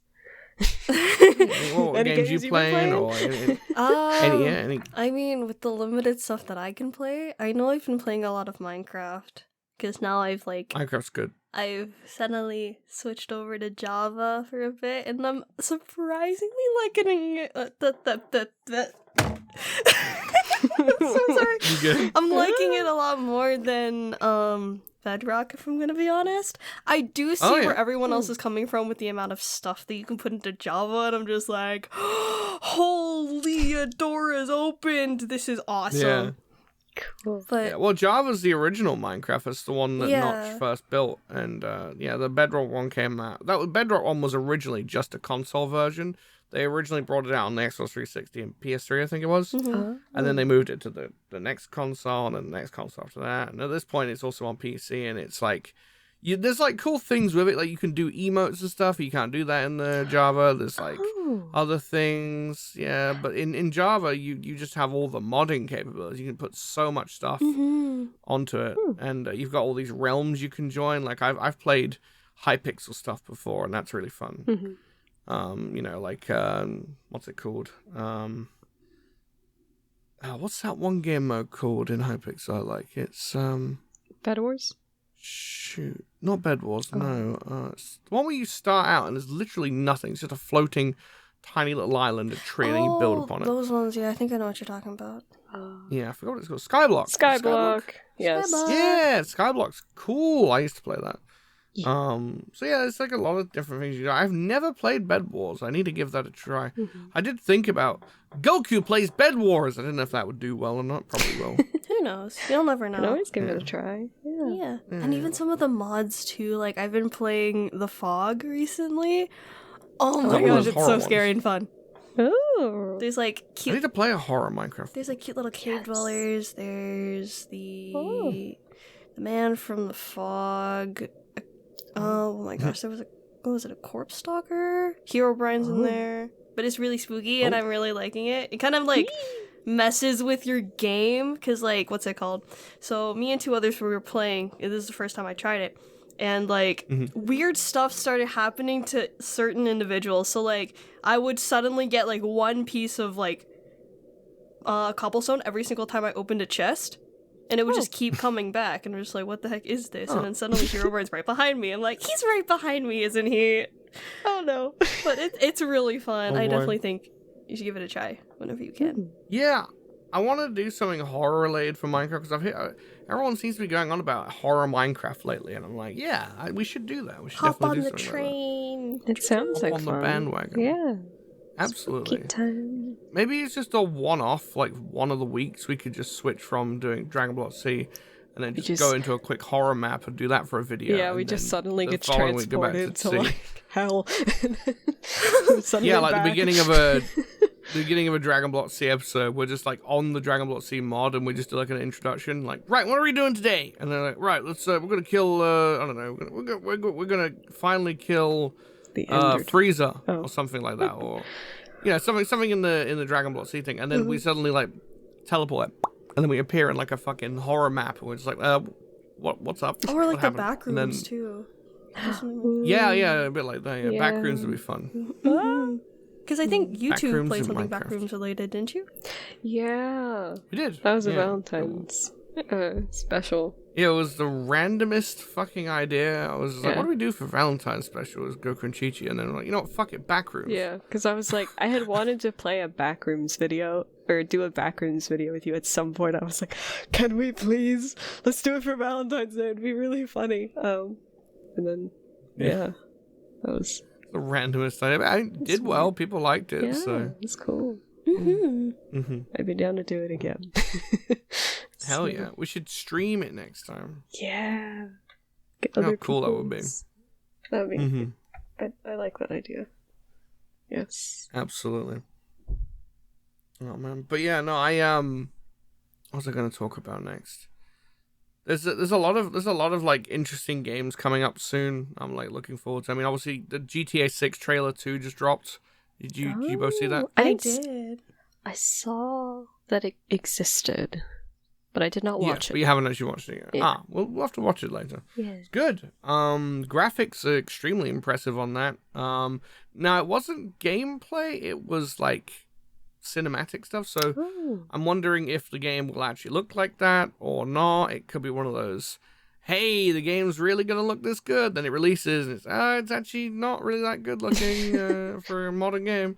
What games you playing? Or any? I mean, with the limited stuff that I can play, I know I've been playing a lot of Minecraft, because now Minecraft's good. I've suddenly switched over to Java for a bit, and I'm surprisingly liking it. I'm so sorry. I'm liking it a lot more than Bedrock, if I'm gonna be honest. I do see where everyone else is coming from with the amount of stuff that you can put into Java, and I'm just like, holy, a door is opened. This is awesome. Yeah. Cool. But well, Java's the original Minecraft. It's the one that Notch first built, and the Bedrock one came out. Bedrock one was originally just a console version. They originally brought it out on the Xbox 360 and PS3, I think it was. And then they moved it to the next console and then the next console after that. And at this point, it's also on PC, and it's like, there's like cool things with it. Like you can do emotes and stuff. You can't do that in the Java. There's like other things. Yeah, but in Java, you just have all the modding capabilities. You can put so much stuff onto it. And you've got all these realms you can join. Like I've played Hypixel stuff before, and that's really fun. What's it called? What's that one game mode called in Hypixel I like? It's Bed Wars? Shoot. Not Bed Wars, no. It's the one where you start out and there's literally nothing. It's just a floating tiny little island, a tree, and you build upon it. Those ones, I think I know what you're talking about. Yeah, I forgot what it's called. Skyblock. Skyblock. Yes. Skyblock. Yeah, Skyblock's cool. I used to play that. It's like a lot of different things. I've never played Bed Wars. I need to give that a try. I did think about Goku plays Bed Wars. I didn't know if that would do well or not. Probably will. Who knows? You'll never know. I can always give it a try. Yeah. And even some of the mods too. Like I've been playing The Fog recently. Oh my gosh, it's so scary and fun. Oh. There's like cute. I need to play a horror Minecraft. There's like cute little cave dwellers. There's the man from The Fog. Oh my gosh, there was a what was it, a Corpse Stalker? Herobrine's in there. But it's really spooky, and I'm really liking it. It kind of, like, messes with your game, because, like, what's it called? So, me and 2 others, we were playing, this is the first time I tried it, and, like, weird stuff started happening to certain individuals. So, like, I would suddenly get, like, one piece of, like, cobblestone every single time I opened a chest. And it would just keep coming back, and we're just like, what the heck is this? And then suddenly Herobrine's right behind me. I'm like, he's right behind me, isn't he? Oh no. But it's really fun. I definitely think you should give it a try whenever you can. Yeah, I want to do something horror related for Minecraft, because I've heard everyone seems to be going on about horror Minecraft lately, and I'm like, yeah, we should do that. We should Hop definitely on do the something train. It sounds like on fun. the bandwagon. Yeah. Absolutely. Keep time. Maybe it's just a one-off, like one of the weeks we could just switch from doing DragonBlock-C and then just go into a quick horror map and do that for a video. Yeah, we just suddenly get transported to sea. like hell. Yeah, like the beginning of a DragonBlock-C episode, we're just like on the DragonBlock-C mod and we just do like an introduction, like, right, what are we doing today? And they're like, right, let's we're gonna kill I don't know, we're gonna finally kill Frieza or something like that, or something in the DragonBlock-C thing, and then we suddenly like teleport, and then we appear in like a fucking horror map, and we're just like, what's up? Or like what the happened? back And then, rooms too. yeah, a bit like that. Yeah, back rooms would be fun. Because I think you two Backrooms played in something Minecraft. backrooms related, didn't you? Yeah. We did. That was a Yeah. Valentine's special. Yeah, it was the randomest fucking idea. I was like, what do we do for Valentine's special? It was Goku and Chi-Chi, and then I'm like, you know what, fuck it, backrooms. Yeah, because I was like, I had wanted to play a backrooms video, or do a backrooms video with you at some point. I was like, can we please? Let's do it for Valentine's Day. It'd be really funny. And then, that was the randomest idea. But I did well. People liked it. So it's cool. I'd be down to do it again. hell yeah, we should stream it next time. Yeah. How cool that would be. That'd be. I like that idea. Yes. Absolutely. Oh man, but yeah, no, what was I going to talk about next? There's a lot of like interesting games coming up soon. I'm like looking forward to. I mean, obviously the GTA 6 trailer 2 just dropped. Did you both see that? I did. I saw that it existed, but I did not watch it. But you haven't actually watched it yet. Yeah. We'll have to watch it later. Yeah. It's good. Graphics are extremely impressive on that. Now it wasn't gameplay, it was like cinematic stuff, so I'm wondering if the game will actually look like that or not. It could be one of those, hey, the game's really gonna look this good, then it releases and it's actually not really that good looking for a modern game.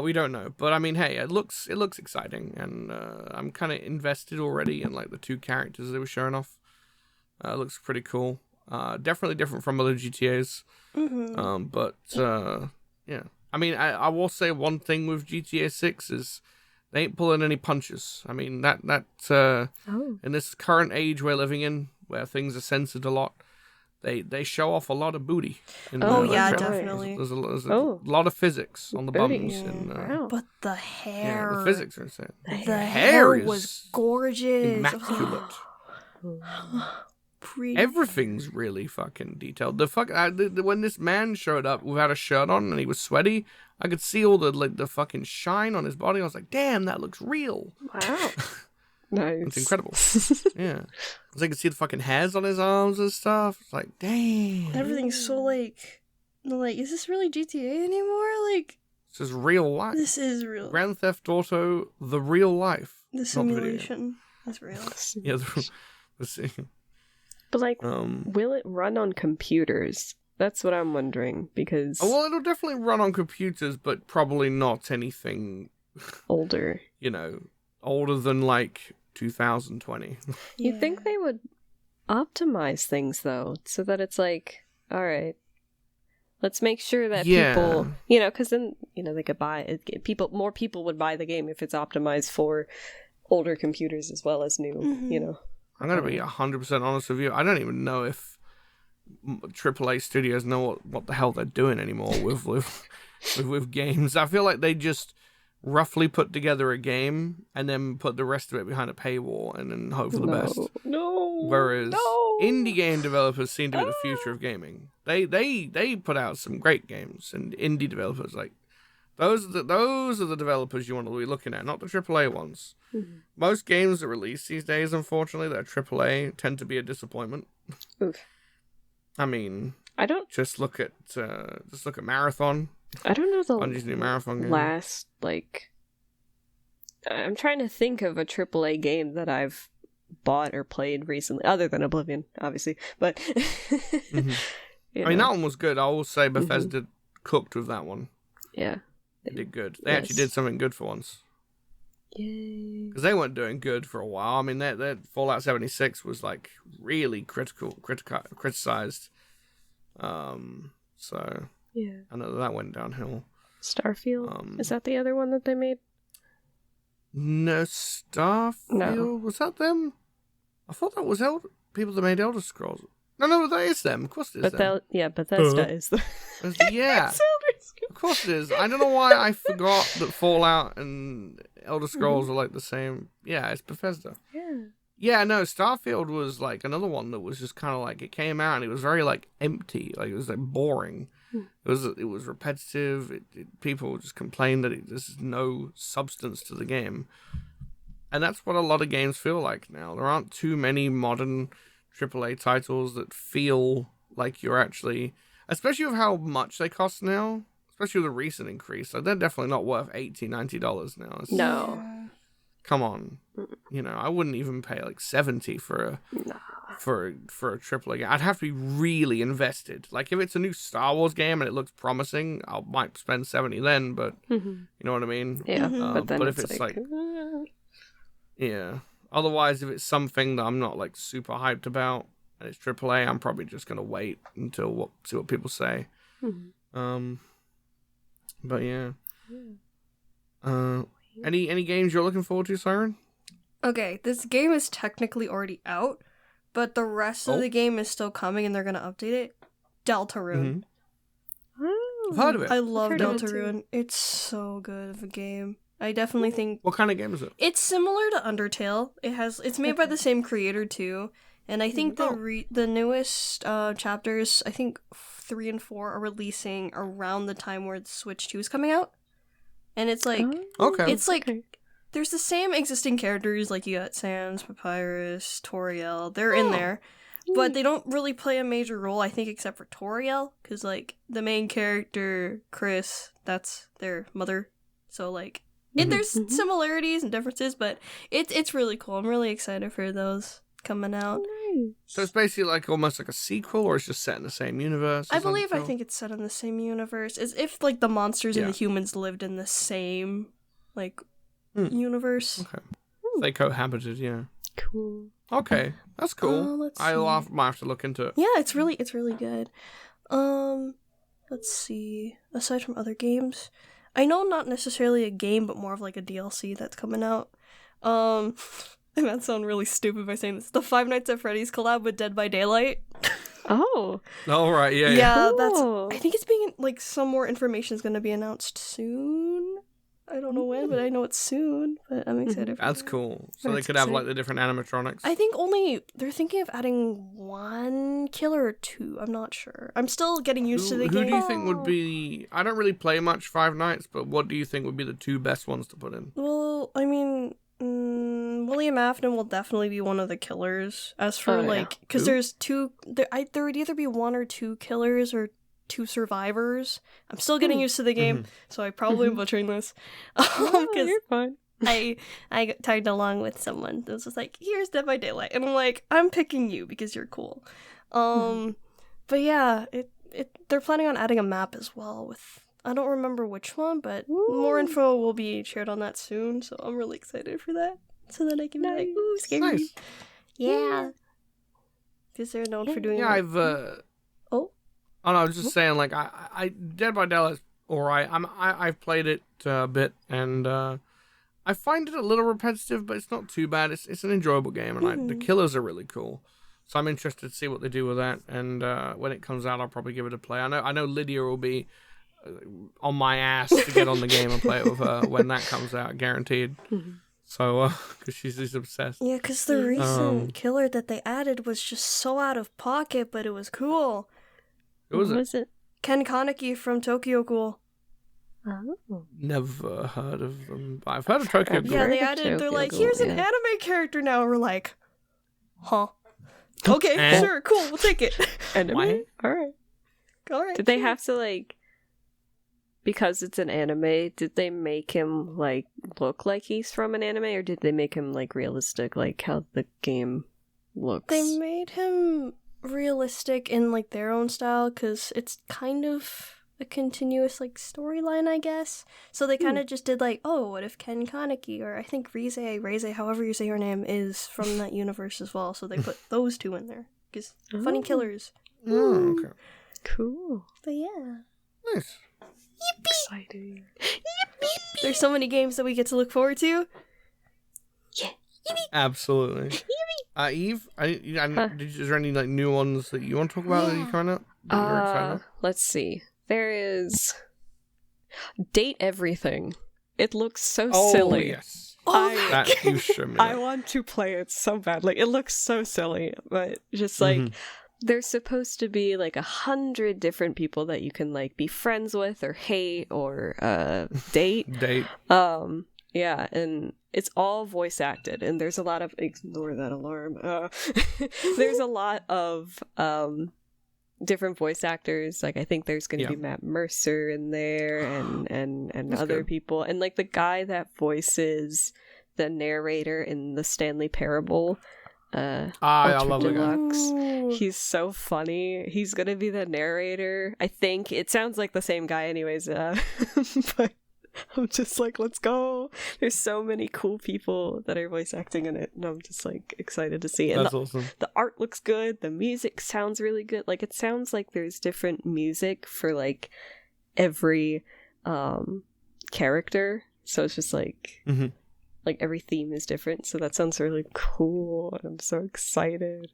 We don't know, but I mean, hey, it looks exciting, and I'm kind of invested already in like the 2 characters they were showing off. It looks pretty cool. Definitely different from other GTAs. But yeah, I mean, I will say one thing with GTA 6 is they ain't pulling any punches. I mean, that in this current age we're living in, where things are censored a lot, they show off a lot of booty. Definitely. There's a lot of physics on the bums. And, but the hair. Yeah, the physics are insane. The hair is was gorgeous. immaculate. Pretty. Everything's really fucking detailed. When this man showed up without a shirt on and he was sweaty, I could see all the fucking shine on his body. I was like, damn, that looks real. Wow. Nice. It's incredible. Yeah. I could see the fucking hairs on his arms and stuff. It's like, damn. Everything's so like, is this really GTA anymore? Like, this is real life. This is real. Grand Theft Auto, the real life. The simulation is real. Yeah. But like, will it run on computers? That's what I'm wondering, because... Oh, well, it'll definitely run on computers, but probably not anything... older. Older than, like, 2020. You'd think they would optimize things, though, so that it's like, alright, let's make sure that people... because then, they could buy it. More people would buy the game if it's optimized for older computers as well as new, I'm going to be 100% honest with you. I don't even know if AAA studios know what the hell they're doing anymore with games. I feel like they just roughly put together a game and then put the rest of it behind a paywall and then hope for the best. Whereas indie game developers seem to be the future of gaming. They put out some great games, and indie developers, like, those are the developers you want to be looking at, not the AAA ones. Mm-hmm. Most games that release these days, unfortunately, that are AAA tend to be a disappointment. Oof. I mean, I don't just look at Marathon. know Bungie's new Marathon game. last, like, I'm trying to think of a AAA game that I've bought or played recently, other than Oblivion, obviously. But I mean, that one was good. I will say Bethesda cooked with that one. Yeah, They did good. They actually did something good for once. Yay! Because they weren't doing good for a while. I mean, that Fallout 76 was like really criticized. So Yeah. I know that went downhill. Starfield? Is that the other one that they made? No, Starfield? No. Was that them? I thought that was people that made Elder Scrolls. No, that is them. Of course it is them. Bethesda is the... Yeah. Of course it is. I don't know why I forgot that Fallout and Elder Scrolls are like the same. Yeah, it's Bethesda. Yeah. Yeah, no, Starfield was like another one that was just kind of like, it came out and it was very like empty. Like it was like boring. It was repetitive. People just complained that there's no substance to the game. And that's what a lot of games feel like now. There aren't too many modern AAA titles that feel like you're actually, especially with how much they cost now, especially with the recent increase. Like they're definitely not worth $80, $90 now. No. Come on. You know, I wouldn't even pay like $70 for a AAA game. I'd have to be really invested. Like if it's a new Star Wars game and it looks promising, I might spend $70 then, but you know what I mean? Yeah. But then if it's like yeah. Otherwise, if it's something that I'm not like super hyped about and it's AAA, I'm probably just gonna wait until see what people say. But yeah. Any games you're looking forward to, Siren? Okay, this game is technically already out, but the rest of the game is still coming and they're gonna update it. Deltarune. I've heard of it. I love Deltarune. It's so good of a game. I definitely think What kind of game is it? it's similar to Undertale. It's made by the same creator too, and I think the newest chapters, I think 3 and 4, are releasing around the time where Switch 2 is coming out. And it's like it's like there's the same existing characters, like you got Sans, Papyrus, Toriel. They're in there, but they don't really play a major role, I think, except for Toriel, because like the main character Chris, that's their mother. So like there's similarities and differences, but it's really cool. I'm really excited for those coming out. So it's basically like almost like a sequel, or it's just set in the same universe? I think it's set in the same universe, as if like the monsters and the humans lived in the same like universe. Okay. They cohabited, yeah. Cool. Okay, that's cool. I might have to look into it. Yeah, it's really good. Let's see. Aside from other games, I know not necessarily a game, but more of like a DLC that's coming out. And that sounds really stupid by saying this. The Five Nights at Freddy's collab with Dead by Daylight. Oh. All right, yeah. Yeah, Cool. I think it's being, like, some more information is going to be announced soon. I don't know when, but I know it's soon. But I'm excited for That's that. cool. So they could have, like, the different animatronics. I think they're thinking of adding 1 killer or 2. I'm not sure. I'm still getting used to the game. Who do you think would be... I don't really play much Five Nights, but what do you think would be the 2 best ones to put in? Well, I mean... William Afton will definitely be one of the killers. As for because there's 2, there would either be 1 or 2 killers or 2 survivors. I'm still getting used to the game, so I probably am butchering this. Because you're fine. I got tagged along with someone that was just like, "Here's Dead by Daylight," and I'm like, "I'm picking you because you're cool." But yeah, they're planning on adding a map as well with. I don't remember which one, but more info will be shared on that soon, so I'm really excited for that. So that I can be like, ooh, scary. Nice. Yeah. Because they're known for doing I was just saying, like, I Dead by Daylight's alright. I've played it a bit, and I find it a little repetitive, but it's not too bad. It's an enjoyable game, and the killers are really cool. So I'm interested to see what they do with that, and when it comes out, I'll probably give it a play. I know Lydia will be on my ass to get on the game and play it with her when that comes out, guaranteed. So, because she's obsessed. Yeah, because the recent killer that they added was just so out of pocket, but it was cool. Who was it? Ken Kaneki from Tokyo Ghoul. Oh. Never heard of them. But I've heard of Tokyo Ghoul. Yeah, they added, they're like, here's an anime character now. We're like, huh. Okay, sure, cool, we'll take it. Anime? Alright. Did they have to, like, because it's an anime, did they make him, like, look like he's from an anime, or did they make him, like, realistic, like how the game looks? They made him realistic in, like, their own style, because it's kind of a continuous, like, storyline, I guess. So they kind of just did, like, oh, what if Ken Kaneki, or I think Rize, however you say her name, is from that universe as well. So they put those two in there, because funny killers. Oh, okay. Cool. But yeah. Nice. Exciting. There's so many games that we get to look forward to. Absolutely. Eve, is there any like new ones that you want to talk about that you kind of you're excited about? Let's see. There is Date Everything. It looks so silly. Yes. That you show me. I want to play it so badly. It looks so silly, but just like there's supposed to be like 100 different people that you can like be friends with or hate or date. Yeah, and it's all voice acted, and there's a lot of ignore that alarm. There's a lot of different voice actors. Like I think there's going to be Matt Mercer in there, and other people, and like the guy that voices the narrator in the Stanley Parable. I love the guy. He's so funny. He's gonna be the narrator. I think it sounds like the same guy, anyways. But I'm just like, let's go. There's so many cool people that are voice acting in it, and I'm just like excited to see it. That's awesome. The art looks good. The music sounds really good. Like it sounds like there's different music for like every character. So it's just like. Like every theme is different, so that sounds really cool, and I'm so excited.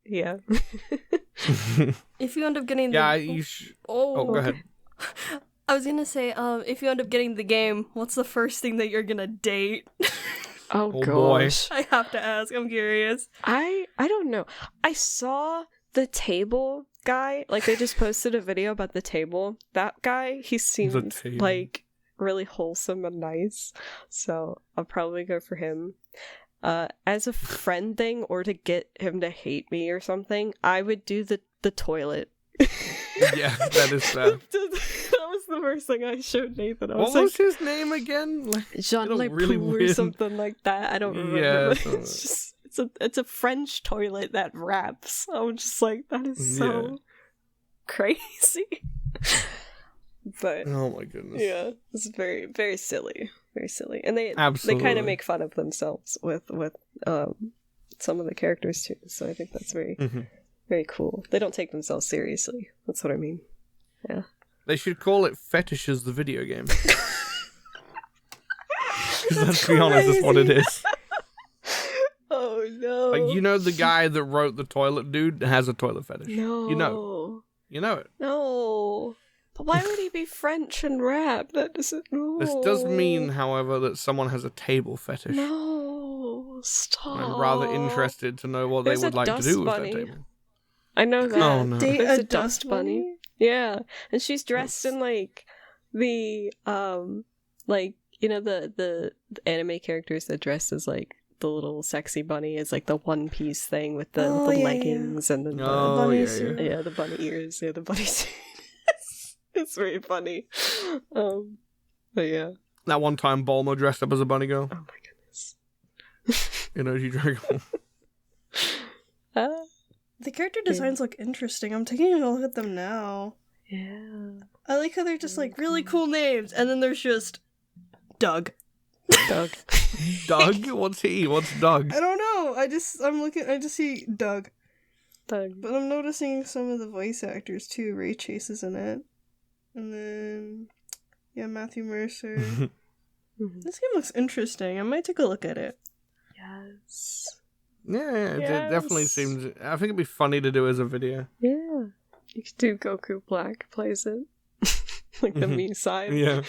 Yeah. If you end up getting you go ahead. I was gonna say, if you end up getting the game, what's the first thing that you're gonna date? Oh gosh. I have to ask. I'm curious. I don't know. I saw the table guy. Like they just posted a video about the table. That guy, he seems like really wholesome and nice, so I'll probably go for him. As a friend thing, or to get him to hate me or something, I would do the toilet. Yeah, that is fair. That was the first thing I showed Nathan. I was what was his name again? Jean Le really or something like that. I don't remember. Yeah, It's just it's a French toilet that wraps. I'm just like, that is so crazy. But oh my goodness, yeah, it's very, very silly, and they Absolutely. kind of make fun of themselves with some of the characters too. So I think that's very very cool. They don't take themselves seriously. That's what I mean. Yeah, they should call it Fetishes the video game. Because let's be honest, that's what it is. Oh no! Like you know, the guy that wrote the toilet dude has a toilet fetish. No, you know it. No. But why would he be French and rap? That doesn't. No. This does mean, however, that someone has a table fetish. No, stop. I'm rather interested to know what they would like to do with that table. I know that. Oh, no. There's a dust bunny. Yeah, and she's dressed in like the like you know the anime characters that dress as like the little sexy bunny is like the one piece thing with the leggings and the bunny the bunny ears, the bunny. It's very funny. But yeah. That one time Bulma dressed up as a bunny girl. Oh my goodness. In OG Dragon Ball. The character designs look interesting. I'm taking a look at them now. Yeah. I like how they're just like really cool names, and then there's just Doug. Doug. Doug? What's he? What's Doug? I don't know. I just see Doug. Doug. But I'm noticing some of the voice actors too. Ray Chase is in it. And then, Matthew Mercer. This game looks interesting. I might take a look at it. Yes. Yeah, it definitely seems. I think it'd be funny to do as a video. Yeah. You could do Goku Black plays it. Like the me side. Yeah.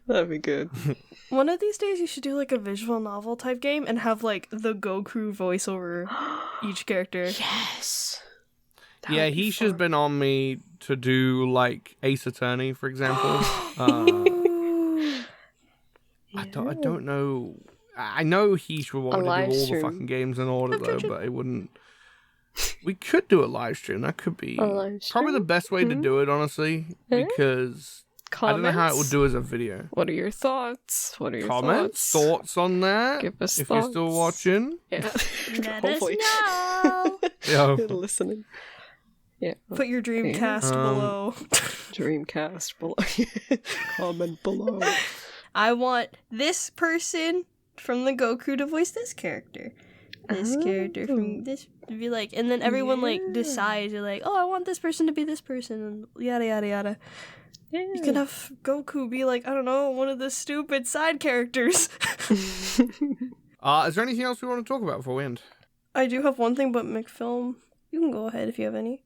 That'd be good. One of these days, you should do like a visual novel type game and have like the GoKrew voice over each character. Yes. That Yeah, would be Heesh has fun. been on me to do like Ace Attorney, for example. I don't know. I know Heesh would want me to do live all the stream. fucking games in order though, but it wouldn't. We could do a live stream. That could be A live probably the stream? best way to do it, honestly, because I don't know how it would Comments? do as a video. What are your thoughts? What are your Comments, thoughts? thoughts on that? Give us if thoughts. you're still watching. Yeah. Let us Hopefully. know. Yeah. Listening. Yeah. Put your Dreamcast below. Dreamcast below. Comment below. I want this person from the GoKrew to voice this character. This character from this to be like, and then everyone like decides. You're like, oh, I want this person to be this person, and yada yada yada. Yeah. You can have Goku be like, I don't know, one of the stupid side characters. Is there anything else we want to talk about before we end? I do have one thing, but McFilm, you can go ahead if you have any.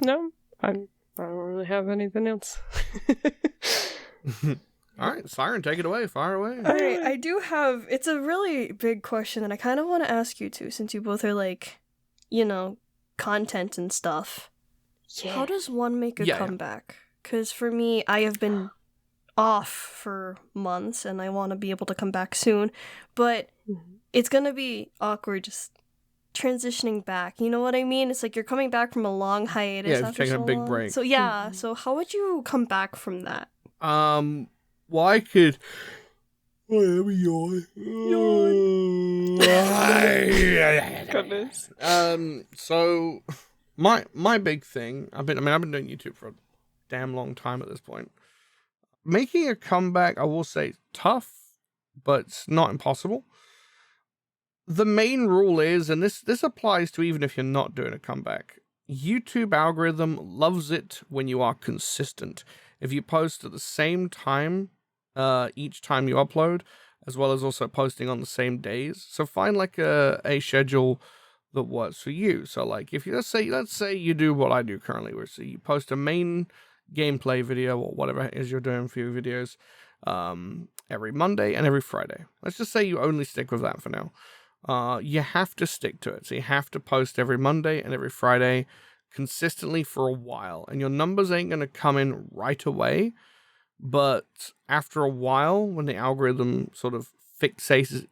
No, I don't really have anything else. All right, Siren, take it away. Fire away. Alright, I do have, it's a really big question that I kind of want to ask you two, since you both are like, you know, content and stuff. Yeah. How does one make a Yeah. comeback? Because for me, I have been off for months and I want to be able to come back soon, but it's going to be awkward just transitioning back. You know what I mean? It's like you're coming back from a long hiatus. Yeah, you've after taken a so big long. break. So yeah, so how would you come back from that? Well, I could. Oh, let me yawn. Goodness. So my big thing. I've been doing YouTube for a damn long time at this point. Making a comeback, I will say, tough, but it's not impossible. The main rule is, and this applies to even if you're not doing a comeback, YouTube algorithm loves it when you are consistent. If you post at the same time each time you upload, as well as also posting on the same days. So find like a schedule that works for you. So like if you let's say you do what I do currently, where so you post a main gameplay video or whatever it is you're doing for your videos every Monday and every Friday. Let's just say you only stick with that for now. You have to stick to it. So you have to post every Monday and every Friday consistently for a while. And your numbers ain't going to come in right away. But after a while, when the algorithm sort of fixates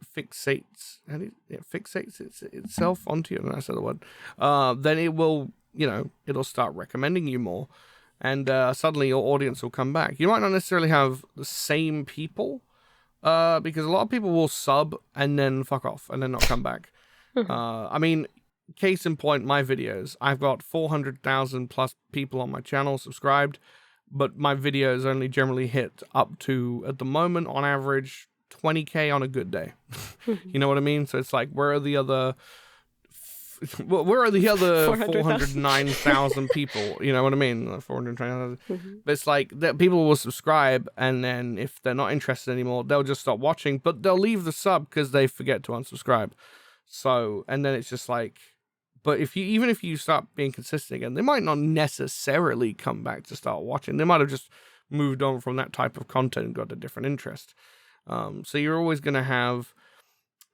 itself onto you, and I said the word, then it will, it'll start recommending you more. And suddenly your audience will come back. You might not necessarily have the same people, because a lot of people will sub and then fuck off and then not come back. I mean, case in point, my videos. I've got 400,000 plus people on my channel subscribed, but my videos only generally hit up to, at the moment, on average, 20K on a good day. You know what I mean? So it's like, where are the other 409,000 people? You know what I mean? 420,000. But it's like that people will subscribe, and then if they're not interested anymore, they'll just stop watching, but they'll leave the sub because they forget to unsubscribe. So, and then it's just like, but even if you start being consistent again, they might not necessarily come back to start watching. They might have just moved on from that type of content and got a different interest. So you're always going to have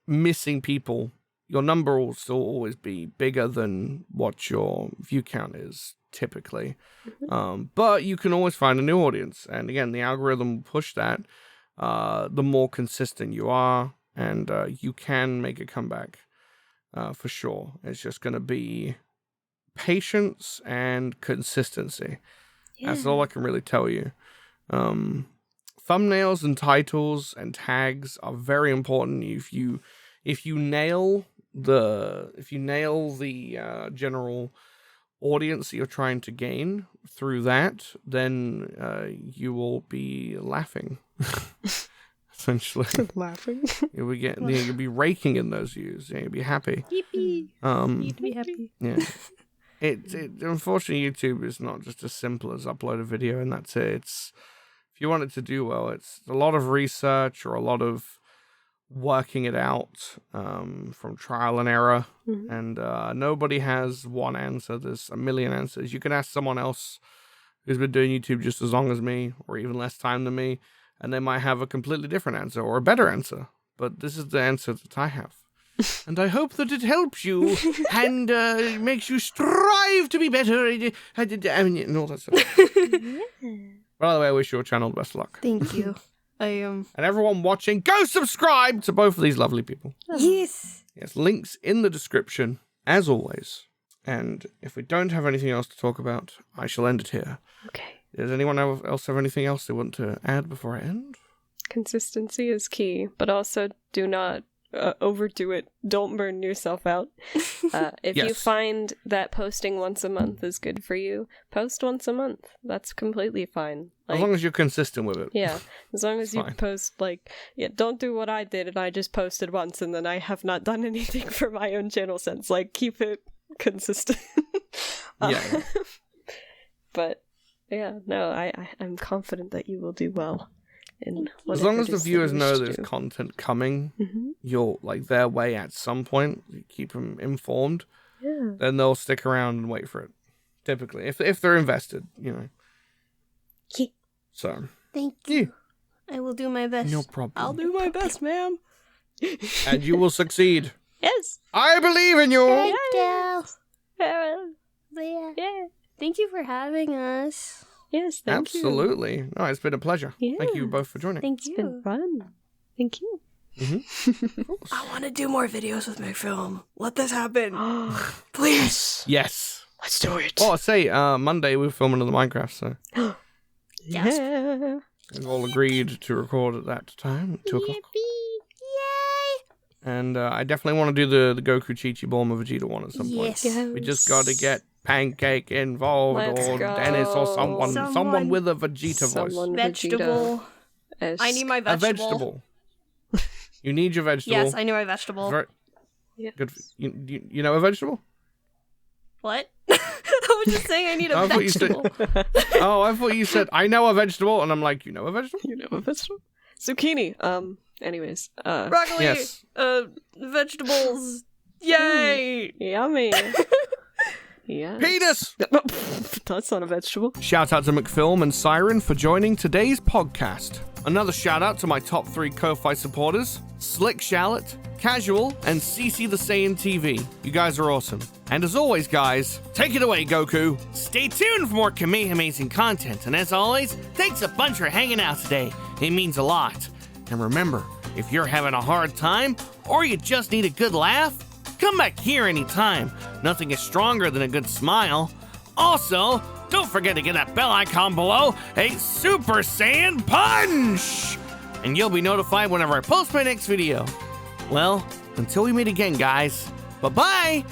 missing people. Your number will still always be bigger than what your view count is typically. But you can always find a new audience. And again, the algorithm will push that. The more consistent you are, and you can make a comeback. For sure. It's just going to be patience and consistency. Yeah. That's all I can really tell you. Thumbnails and titles and tags are very important. If you nail the general audience that you're trying to gain through that, then you will be laughing. Essentially, laughing. You'll be raking in those views. You'll be happy. Yippee! Need to be happy. Yeah. It unfortunately, YouTube is not just as simple as upload a video and that's it. It's, if you want it to do well, it's a lot of research or a lot of working it out from trial and error. And nobody has one answer. There's a million answers. You can ask someone else who's been doing YouTube just as long as me, or even less time than me, and they might have a completely different answer or a better answer. But this is the answer that I have. And I hope that it helps you and makes you strive to be better and all that stuff. By the way, I wish your channel the best of luck. Thank you. And everyone watching, go subscribe to both of these lovely people. Yes. Yes, links in the description, as always. And if we don't have anything else to talk about, I shall end it here. Okay. Does anyone else have anything else they want to add before I end? Consistency is key, but also do not overdo it. Don't burn yourself out. If you find that posting once a month is good for you, post once a month. That's completely fine. As long as you're consistent with it. Yeah, as long as you fine. post, don't do what I did and I just posted once and then I have not done anything for my own channel since. Keep it consistent. Yeah. But, yeah, no, I'm confident that you will do well. As long as the viewers know there's do. content coming, you're their way at some point, you keep them informed, then they'll stick around and wait for it. Typically, if they're invested, So. Thank you. I will do my best. No problem. I'll do my best, ma'am. And you will succeed. Yes. I believe in you. Thank you. Yeah. Yeah. Thank you for having us. Yes, thank you. Absolutely. No, it's been a pleasure. Thank you both for joining. Thank It's you. been fun. Thank you. I want to do more videos with my film. Let this happen. Please. Yes. Let's do it. Well, I say Monday we're filming another Minecraft, so Yeah. we've all agreed to record at that time, 2 o'clock. Yay! And I definitely want to do the Goku Chi-Chi Bulma Vegeta one at some point. Yes. We just got to get Pancake involved, Let's or go. Dennis, or someone Someone with a Vegeta voice. Vegetable. I need my A vegetable. vegetable. You need your vegetable. Yes, I need my vegetable. Yes. Good. You know a vegetable? What? I was just saying I need a I thought you said- vegetable. Oh, I thought you said I know a vegetable, and I'm like, you know a vegetable? You know a vegetable? Zucchini. Anyways. Broccoli. Yes. Vegetables. Yay! Yummy. Yeah. Penis! That's not a vegetable. Shout out to McFilm and Siren for joining today's podcast. Another shout out to my top 3 Ko-Fi supporters, Slick Shallot, Casual, and CiciTheSaiyanTV. You guys are awesome. And as always, guys, take it away, Goku. Stay tuned for more KamehaMAZING content. And as always, thanks a bunch for hanging out today. It means a lot. And remember, if you're having a hard time, or you just need a good laugh, come back here anytime. Nothing is stronger than a good smile. Also, don't forget to get that bell icon below a Super Saiyan Punch! And you'll be notified whenever I post my next video. Well, until we meet again, guys. Bye-bye!